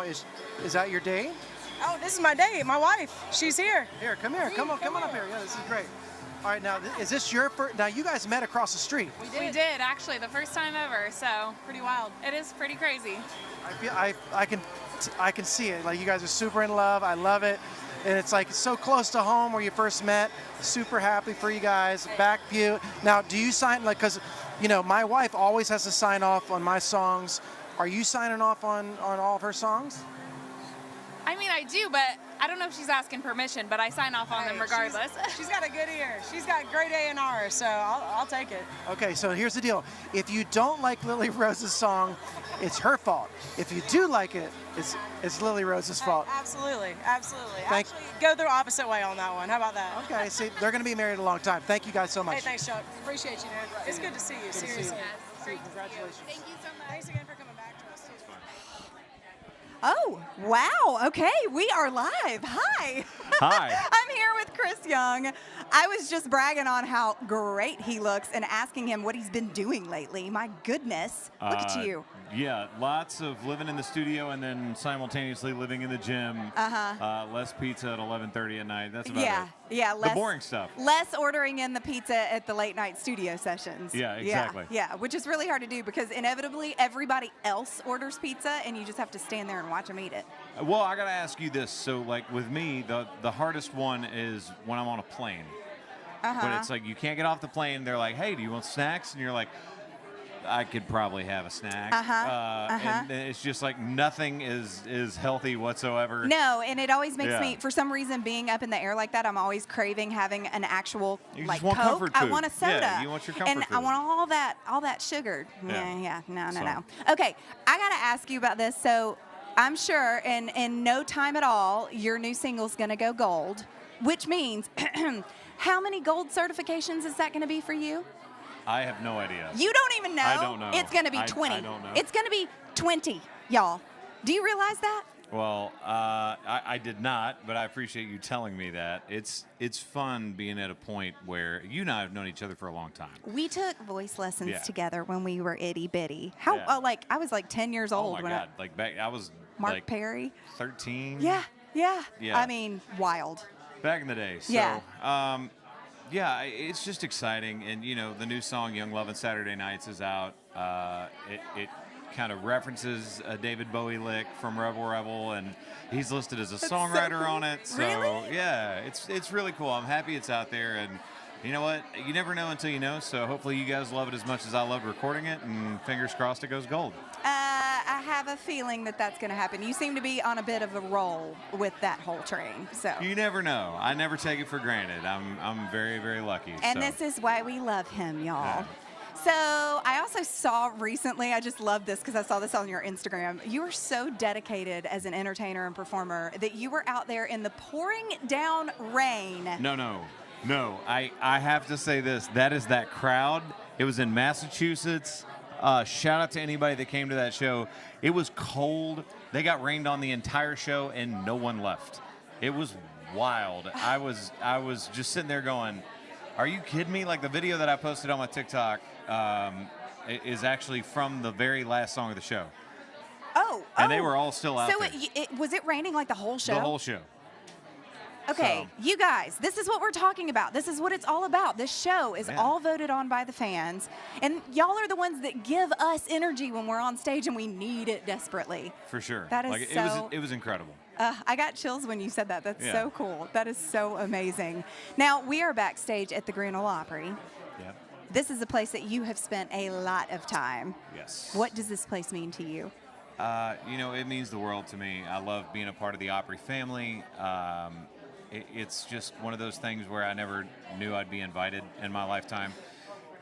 is that your day? Oh, this is my date, my wife. She's here. Here, come here, come on up here. Yeah, this is great. All right, now, is this your first? Now, you guys met across the street. We did, actually, the first time ever, so pretty wild. It is pretty crazy. I can see it. Like, you guys are super in love. I love it. And it's like so close to home where you first met. Super happy for you guys. Back pew. Now, do you sign, like, because, you know, my wife always has to sign off on my songs. Are you signing off on all of her songs? I mean, I do, but I don't know if she's asking permission, but I sign off on them regardless. She's got a good ear. She's got great A&R, so I'll take it. Okay, so here's the deal. If you don't like Lily Rose's song, it's her fault. If you do like it, it's Lily Rose's fault. Absolutely, absolutely. Actually, go the opposite way on that one. How about that? Okay, see, they're going to be married a long time. Thank you guys so much. Hey, thanks, Chuck. Appreciate you, man. It's good to see you, seriously. Congratulations. Thank you so much. Thanks again for coming back to us. Oh, wow. Okay, we are live. Hi. Hi. I'm here with Chris Young. I was just bragging on how great he looks and asking him what he's been doing lately. My goodness. Look at you. Yeah, lots of living in the studio and then simultaneously living in the gym. Less pizza at 11:30 at night. That's about it. Yeah, the boring stuff. Less ordering in the pizza at the late night studio sessions. Yeah, exactly. Yeah, which is really hard to do because inevitably everybody else orders pizza and you just have to stand there and watch them eat it. Well, I got to ask you this. So, like with me, the hardest one is when I'm on a plane. But it's like you can't get off the plane. They're like, hey, do you want snacks? And you're like, I could probably have a snack. And it's just like nothing is healthy whatsoever. No, and it always makes me, for some reason, being up in the air like that, I'm always craving having an actual like want Coke. comfort food. I want a soda. Yeah, you want your comfort and food. I want all that sugar. No. So. Okay, I got to ask you about this. So I'm sure in no time at all, your new single's going to go gold, which means how many gold certifications is that going to be for you? I have no idea. You don't even know? I don't know. It's going to be 20. I don't know. It's going to be 20, y'all. Do you realize that? Well, I did not, but I appreciate you telling me that. It's fun being at a point where you and I have known each other for a long time. We took voice lessons Yeah. together when we were itty bitty. How? Yeah. I was like 10 years old. Oh my when God! Like back, I was Mark like Perry. 13. Yeah. Yeah. I mean, wild. Back in the day. So, Yeah. yeah, it's just exciting, and you know, the new song "Young Love" and Saturday Nights is out. It kind of references a David Bowie lick from Rebel Rebel, and he's listed as a songwriter on it. So Really? yeah, it's really cool. I'm happy it's out there, and you know what? You never know until you know. So hopefully you guys love it as much as I loved recording it, and fingers crossed it goes gold. I have a feeling that that's going to happen. You seem to be on a bit of a roll with that whole train. So. You never know. I never take it for granted. I'm very, very lucky. And so. this is why we love him, y'all. Yeah. So I also saw recently, I just love this because I saw this on your Instagram. You are so dedicated as an entertainer and performer that you were out there in the pouring down rain. No. No, I have to say this. That is that crowd. It was in Massachusetts. Shout out to anybody that came to that show. It was cold. They got rained on the entire show, and no one left. It was wild. I was just sitting there going, are you kidding me? Like the video that I posted on my TikTok is actually from the very last song of the show. And they were all still out there. So was it raining like the whole show? The whole show. Okay, you guys, this is what we're talking about. This is what it's all about. This show is all voted on by the fans. And y'all are the ones that give us energy when we're on stage, and we need it desperately. For sure. That is like, so... It was incredible. I got chills when you said that. That's so cool. That is so amazing. Now, we are backstage at the Grand Ole Opry. Yeah. This is a place that you have spent a lot of time. Yes. What does this place mean to you? You know, it means the world to me. I love being a part of the Opry family. It's just one of those things where I never knew I'd be invited in my lifetime.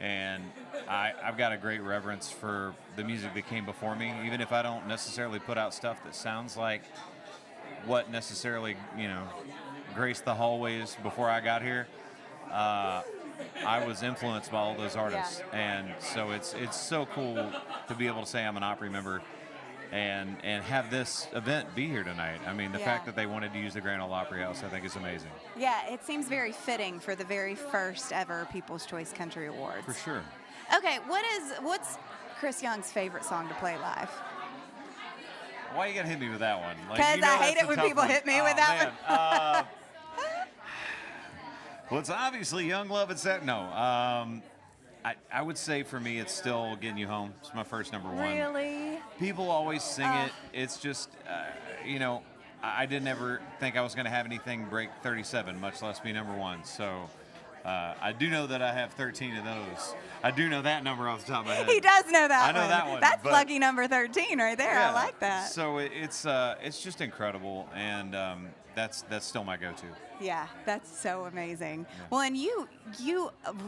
And I've got a great reverence for the music that came before me, even if I don't necessarily put out stuff that sounds like what necessarily, you know, graced the hallways before I got here. I was influenced by all those artists. And so it's so cool to be able to say I'm an Opry member and have this event be here tonight. I mean, the fact that they wanted to use the Grand Ole Opry House, I think is amazing. Yeah, it seems very fitting for the very first ever People's Choice Country Awards. For sure. Okay, what's Chris Young's favorite song to play live? Why you gotta hit me with that one? Because I hate it when people hit me with that one. Well, it's obviously Young Love and Set. No. I would say for me, it's still Getting You Home. It's my first number one. Really? People always sing it. It's just, you know, I didn't ever think I was going to have anything break 37, much less be number one. So I do know that I have 13 of those. I do know that number off the top of my head. He does know that one. I know that one. That's lucky number 13 right there. Yeah, I like that. So it's just incredible, and that's still my go-to. Yeah, that's so amazing. Yeah. Well, and you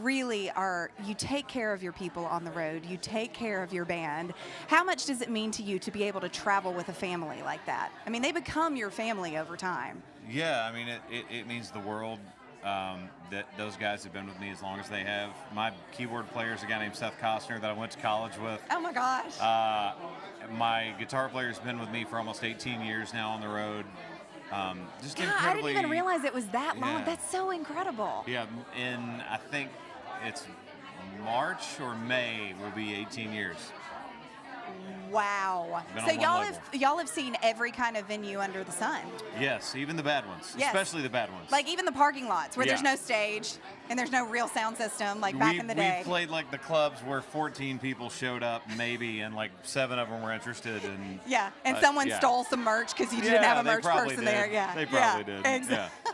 really are, you take care of your people on the road. You take care of your band. How much does it mean to you to be able to travel with a family like that? I mean, they become your family over time. Yeah, I mean, it means the world that those guys have been with me as long as they have. My keyboard player is a guy named Seth Costner that I went to college with. Oh, my gosh. My guitar player's been with me for almost 18 years now on the road. Just God, incredibly, I didn't even realize it was that long. Yeah. That's so incredible. Yeah, in I think it's March or May will be 18 years. Wow. So y'all have seen every kind of venue under the sun. Yes, even the bad ones, especially the bad ones. Like even the parking lots where there's no stage and there's no real sound system like back in the day. We played like the clubs where 14 people showed up maybe and like 7 of them were interested in. Yeah, and someone stole some merch because you didn't have a merch person there. Yeah, they probably did. Exactly.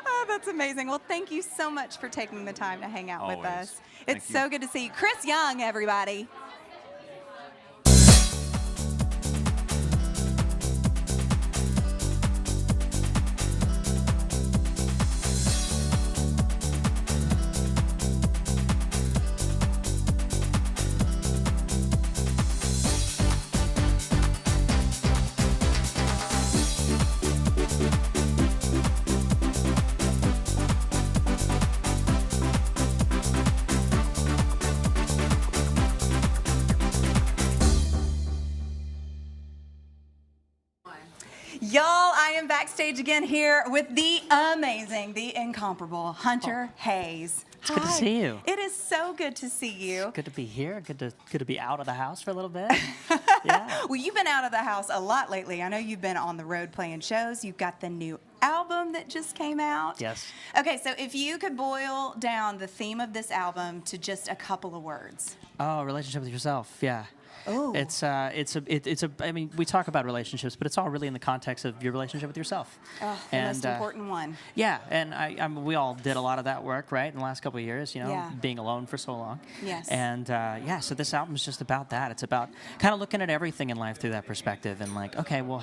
Oh, that's amazing. Well, thank you so much for taking the time to hang out with us. It's so good to see you. Chris Young, everybody. Y'all, I am backstage again here with the amazing, the incomparable Hunter Hayes. It's good to see you. It is so good to see you. Good to be here. Good to be out of the house for a little bit. Well, you've been out of the house a lot lately. I know you've been on the road playing shows. You've got the new album that just came out. Yes. Okay, so if you could boil down the theme of this album to just a couple of words. Oh, relationship with yourself. Yeah. Oh. I mean, we talk about relationships, but it's all really in the context of your relationship with yourself. Oh, the most important one. Yeah, and we all did a lot of that work, right, in the last couple of years, you know, being alone for so long. Yes. And so this album is just about that. It's about kind of looking at everything in life through that perspective and like, okay, well,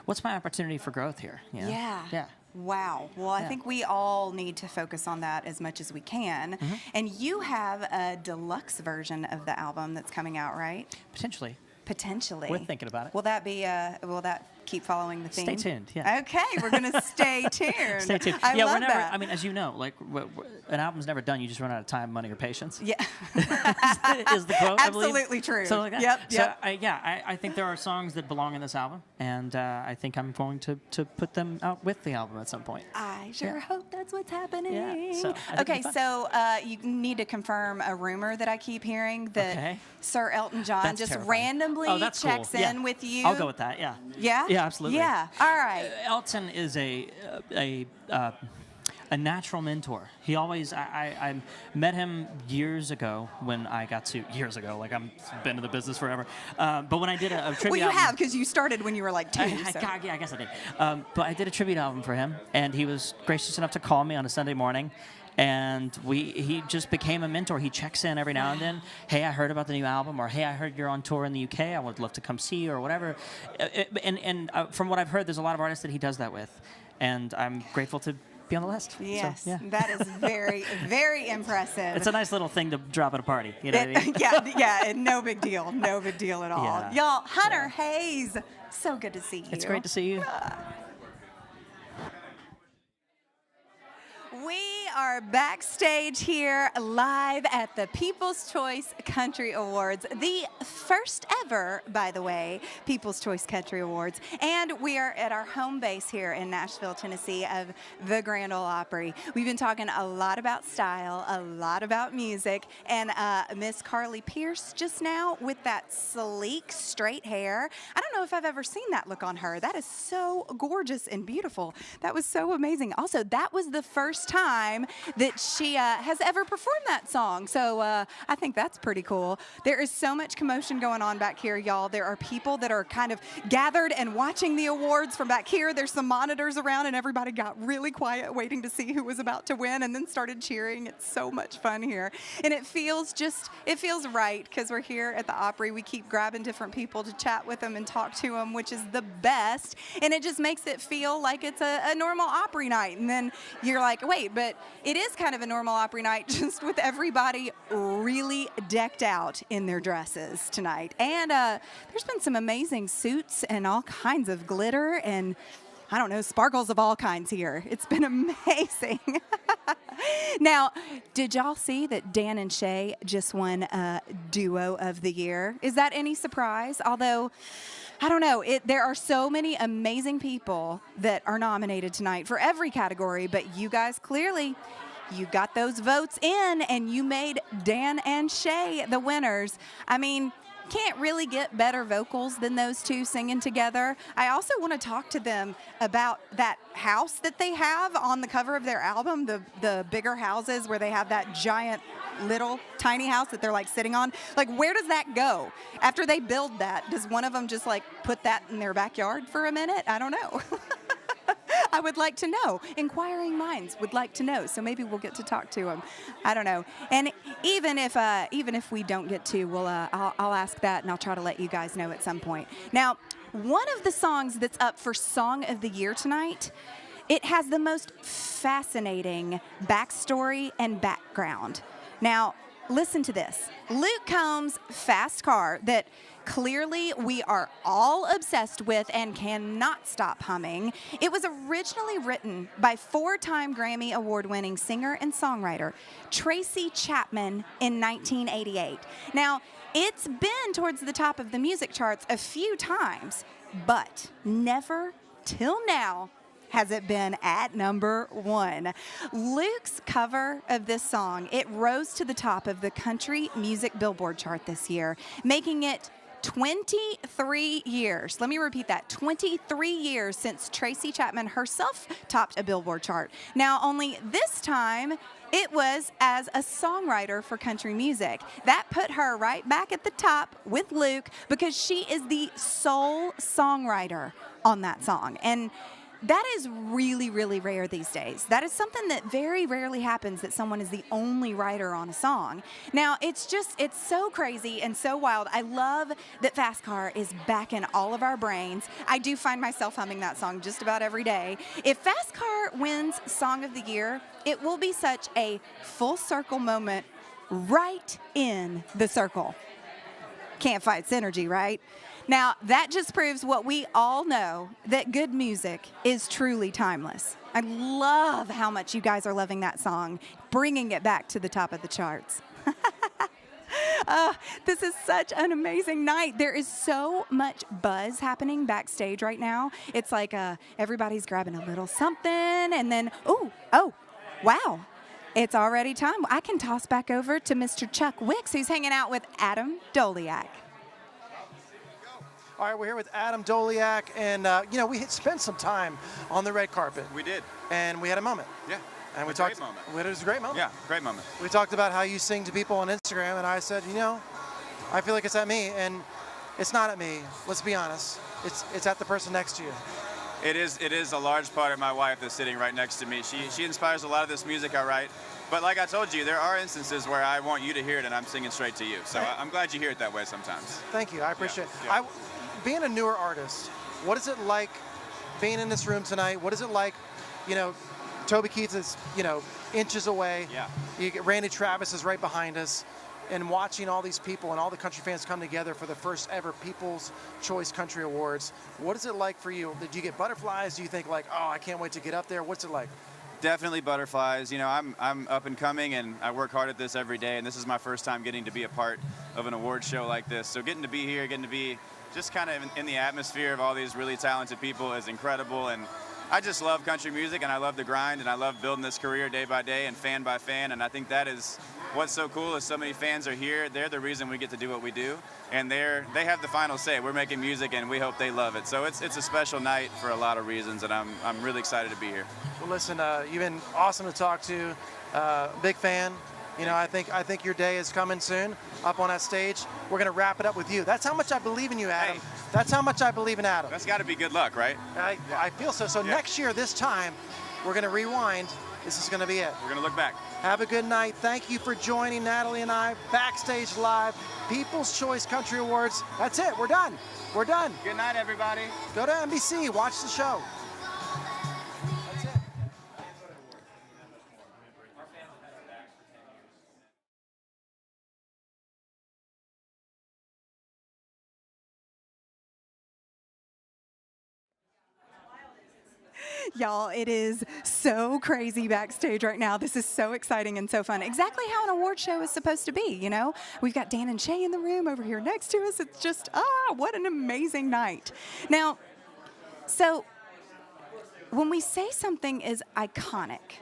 what's my opportunity for growth here? You know? Yeah. Yeah. Wow. Well, I think we all need to focus on that as much as we can. Mm-hmm. And you have a deluxe version of the album that's coming out, right? Potentially. Potentially. We're thinking about it. Will that be? Will that keep following the theme. Stay tuned. Yeah. Okay, we're gonna stay tuned. Stay tuned. I yeah, love we're never. that. I mean, as you know, like an album's never done. You just run out of time, money, or patience. Yeah. is the quote? Absolutely true. Something like that. Yep. So Yep. I think there are songs that belong in this album, and I think I'm going to put them out with the album at some point. I sure hope that's what's happening. Yeah, so I think Okay, it'll be so you need to confirm a rumor that I keep hearing that Okay. Sir Elton John That's just terrifying. randomly Oh, that's cool. checks Yeah. in with you. I'll go with that. Yeah. Yeah? Yeah, absolutely. Yeah. All right. Elton is a natural mentor. He always, I met him years ago when I got to, like I'm been in the business forever. But when I did a tribute Well, you album. have, because you started when you were like 2. so. Yeah, I guess I did. But I did a tribute album for him, and he was gracious enough to call me on a Sunday morning. And he just became a mentor. He checks in every now and then. Hey, I heard about the new album, or hey, I heard you're on tour in the UK. I would love to come see you, or whatever. And from what I've heard, there's a lot of artists that he does that with, and I'm grateful to be on the list. Yes, so, yeah. that is very, very impressive. It's a nice little thing to drop at a party. You know what I mean? yeah, no big deal. No big deal at all. Yeah. Y'all, Hunter Hayes, so good to see you. It's great to see you. We are backstage here live at the People's Choice Country Awards, the first ever, by the way, People's Choice Country Awards. And we are at our home base here in Nashville, Tennessee of the Grand Ole Opry. We've been talking a lot about style, a lot about music, and Miss Carly Pierce just now with that sleek, straight hair. I don't know if I've ever seen that look on her. That is so gorgeous and beautiful. That was so amazing. Also, that was the first time that she has ever performed that song. So I think that's pretty cool. There is so much commotion going on back here, y'all. There are people that are kind of gathered and watching the awards from back here. There's some monitors around, and everybody got really quiet waiting to see who was about to win, and then started cheering. It's so much fun here. And it feels right, because we're here at the Opry. We keep grabbing different people to chat with them and talk to them, which is the best. And it just makes it feel like it's a normal Opry night. And then you're like, wait, but it is kind of a normal Opry night, just with everybody really decked out in their dresses tonight. And there's been some amazing suits and all kinds of glitter and, I don't know, sparkles of all kinds here. It's been amazing. Now, did y'all see that Dan and Shay just won Duo of the Year? Is that any surprise? Although, I don't know. There are so many amazing people that are nominated tonight for every category, but you guys clearly, you got those votes in, and you made Dan and Shay the winners. I mean, can't really get better vocals than those two singing together. I also want to talk to them about that house that they have on the cover of their album, the bigger houses where they have that giant little tiny house that they're like sitting on. Like, where does that go? After they build that, does one of them just like put that in their backyard for a minute? I don't know. I would like to know. Inquiring minds would like to know. So maybe we'll get to talk to them. I don't know. And even if we don't get to, I'll ask that, and I'll try to let you guys know at some point. Now, one of the songs that's up for Song of the Year tonight, it has the most fascinating backstory and background. Now, listen to this. Luke Combs' Fast Car, that clearly we are all obsessed with and cannot stop humming. It was originally written by 4-time Grammy Award-winning singer and songwriter Tracy Chapman in 1988. Now, it's been towards the top of the music charts a few times, but never till now has it been at number 1. Luke's cover of this song, it rose to the top of the country music Billboard chart this year, making it 23 years. Let me repeat that. 23 years since Tracy Chapman herself topped a Billboard chart. Now, only this time, it was as a songwriter for country music. That put her right back at the top with Luke, because she is the sole songwriter on that song. And that is really, really rare these days. That is something that very rarely happens, that someone is the only writer on a song. Now, it's so crazy and so wild. I love that Fast Car is back in all of our brains. I do find myself humming that song just about every day. If Fast Car wins Song of the Year, it will be such a full circle moment right in the circle. Can't fight synergy, right? Now, that just proves what we all know, that good music is truly timeless. I love how much you guys are loving that song, bringing it back to the top of the charts. This is such an amazing night. There is so much buzz happening backstage right now. It's like everybody's grabbing a little something, and then, oh, wow. It's already time. I can toss back over to Mr. Chuck Wicks, who's hanging out with Adam Doliak. All right, we're here with Adam Doliak, and we had spent some time on the red carpet. We did. And we had a moment. Yeah. And we Great talked. moment. It was a great moment. Yeah, great moment. We talked about how you sing to people on Instagram, and I said, I feel like it's at me, and it's not at me. Let's be honest. It's at the person next to you. It is a large part of my wife that's sitting right next to me. She inspires a lot of this music I write. But like I told you, there are instances where I want you to hear it, and I'm singing straight to you. So I'm glad you hear it that way sometimes. Thank you. I appreciate it. Yeah. Being a newer artist, what is it like being in this room tonight? What is it like, Toby Keith is, inches away. Yeah. Randy Travis is right behind us. And watching all these people and all the country fans come together for the first ever People's Choice Country Awards, what is it like for you? Did you get butterflies? Do you think like, oh, I can't wait to get up there? What's it like? Definitely butterflies. I'm up and coming, and I work hard at this every day, and this is my first time getting to be a part of an award show like this. So getting to be here, getting to be just kind of in the atmosphere of all these really talented people is incredible. And I just love country music, and I love the grind, and I love building this career day by day and fan by fan. And I think that is what's so cool is so many fans are here. They're the reason we get to do what we do, and they have the final say. We're making music, and we hope they love it. So it's a special night for a lot of reasons, and I'm really excited to be here. Well, listen, you've been awesome to talk to. Big fan. I think your day is coming soon up on that stage. We're going to wrap it up with you. That's how much I believe in you, Adam. Hey. That's how much I believe in Adam. That's got to be good luck, right? I feel so. So next year, this time, we're going to rewind. This is going to be it. We're going to look back. Have a good night. Thank you for joining Natalie and I Backstage Live, People's Choice Country Awards. That's it. We're done. We're done. Good night, everybody. Go to NBC. Watch the show. Y'all, it is so crazy backstage right now. This is so exciting and so fun. Exactly how an award show is supposed to be, We've got Dan and Shay in the room over here next to us. It's just, what an amazing night. Now, so when we say something is iconic,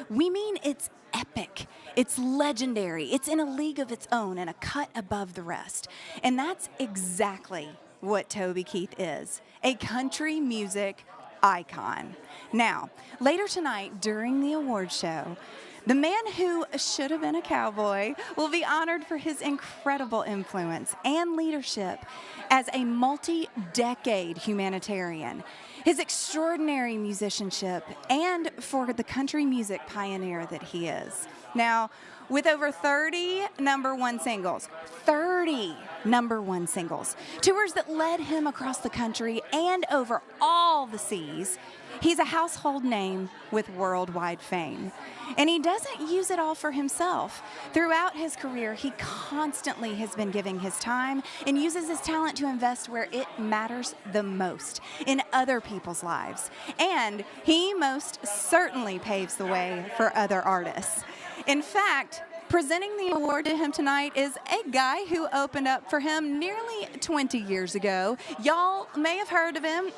we mean it's epic. It's legendary. It's in a league of its own and a cut above the rest. And that's exactly what Toby Keith is, a country music icon. Now, later tonight during the award show, the man who should have been a cowboy will be honored for his incredible influence and leadership as a multi-decade humanitarian, his extraordinary musicianship, and for the country music pioneer that he is. Now, with over 30 number one singles, 30 number one singles, tours that led him across the country and over all the seas, he's a household name with worldwide fame. And he doesn't use it all for himself. Throughout his career, he constantly has been giving his time and uses his talent to invest where it matters the most, in other people's lives. And he most certainly paves the way for other artists. In fact, presenting the award to him tonight is a guy who opened up for him nearly 20 years ago. Y'all may have heard of him.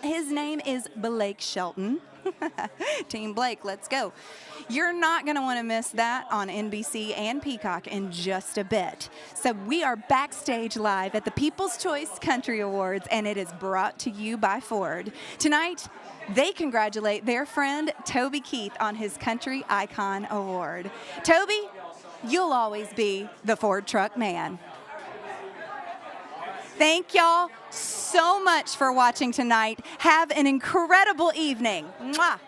His name is Blake Shelton. Team Blake, let's go. You're not going to want to miss that on NBC and Peacock in just a bit. So we are backstage live at the People's Choice Country Awards, and it is brought to you by Ford. Tonight, they congratulate their friend Toby Keith on his Country Icon Award. Toby, you'll always be the Ford truck man. Thank y'all so much for watching tonight. Have an incredible evening. Mwah.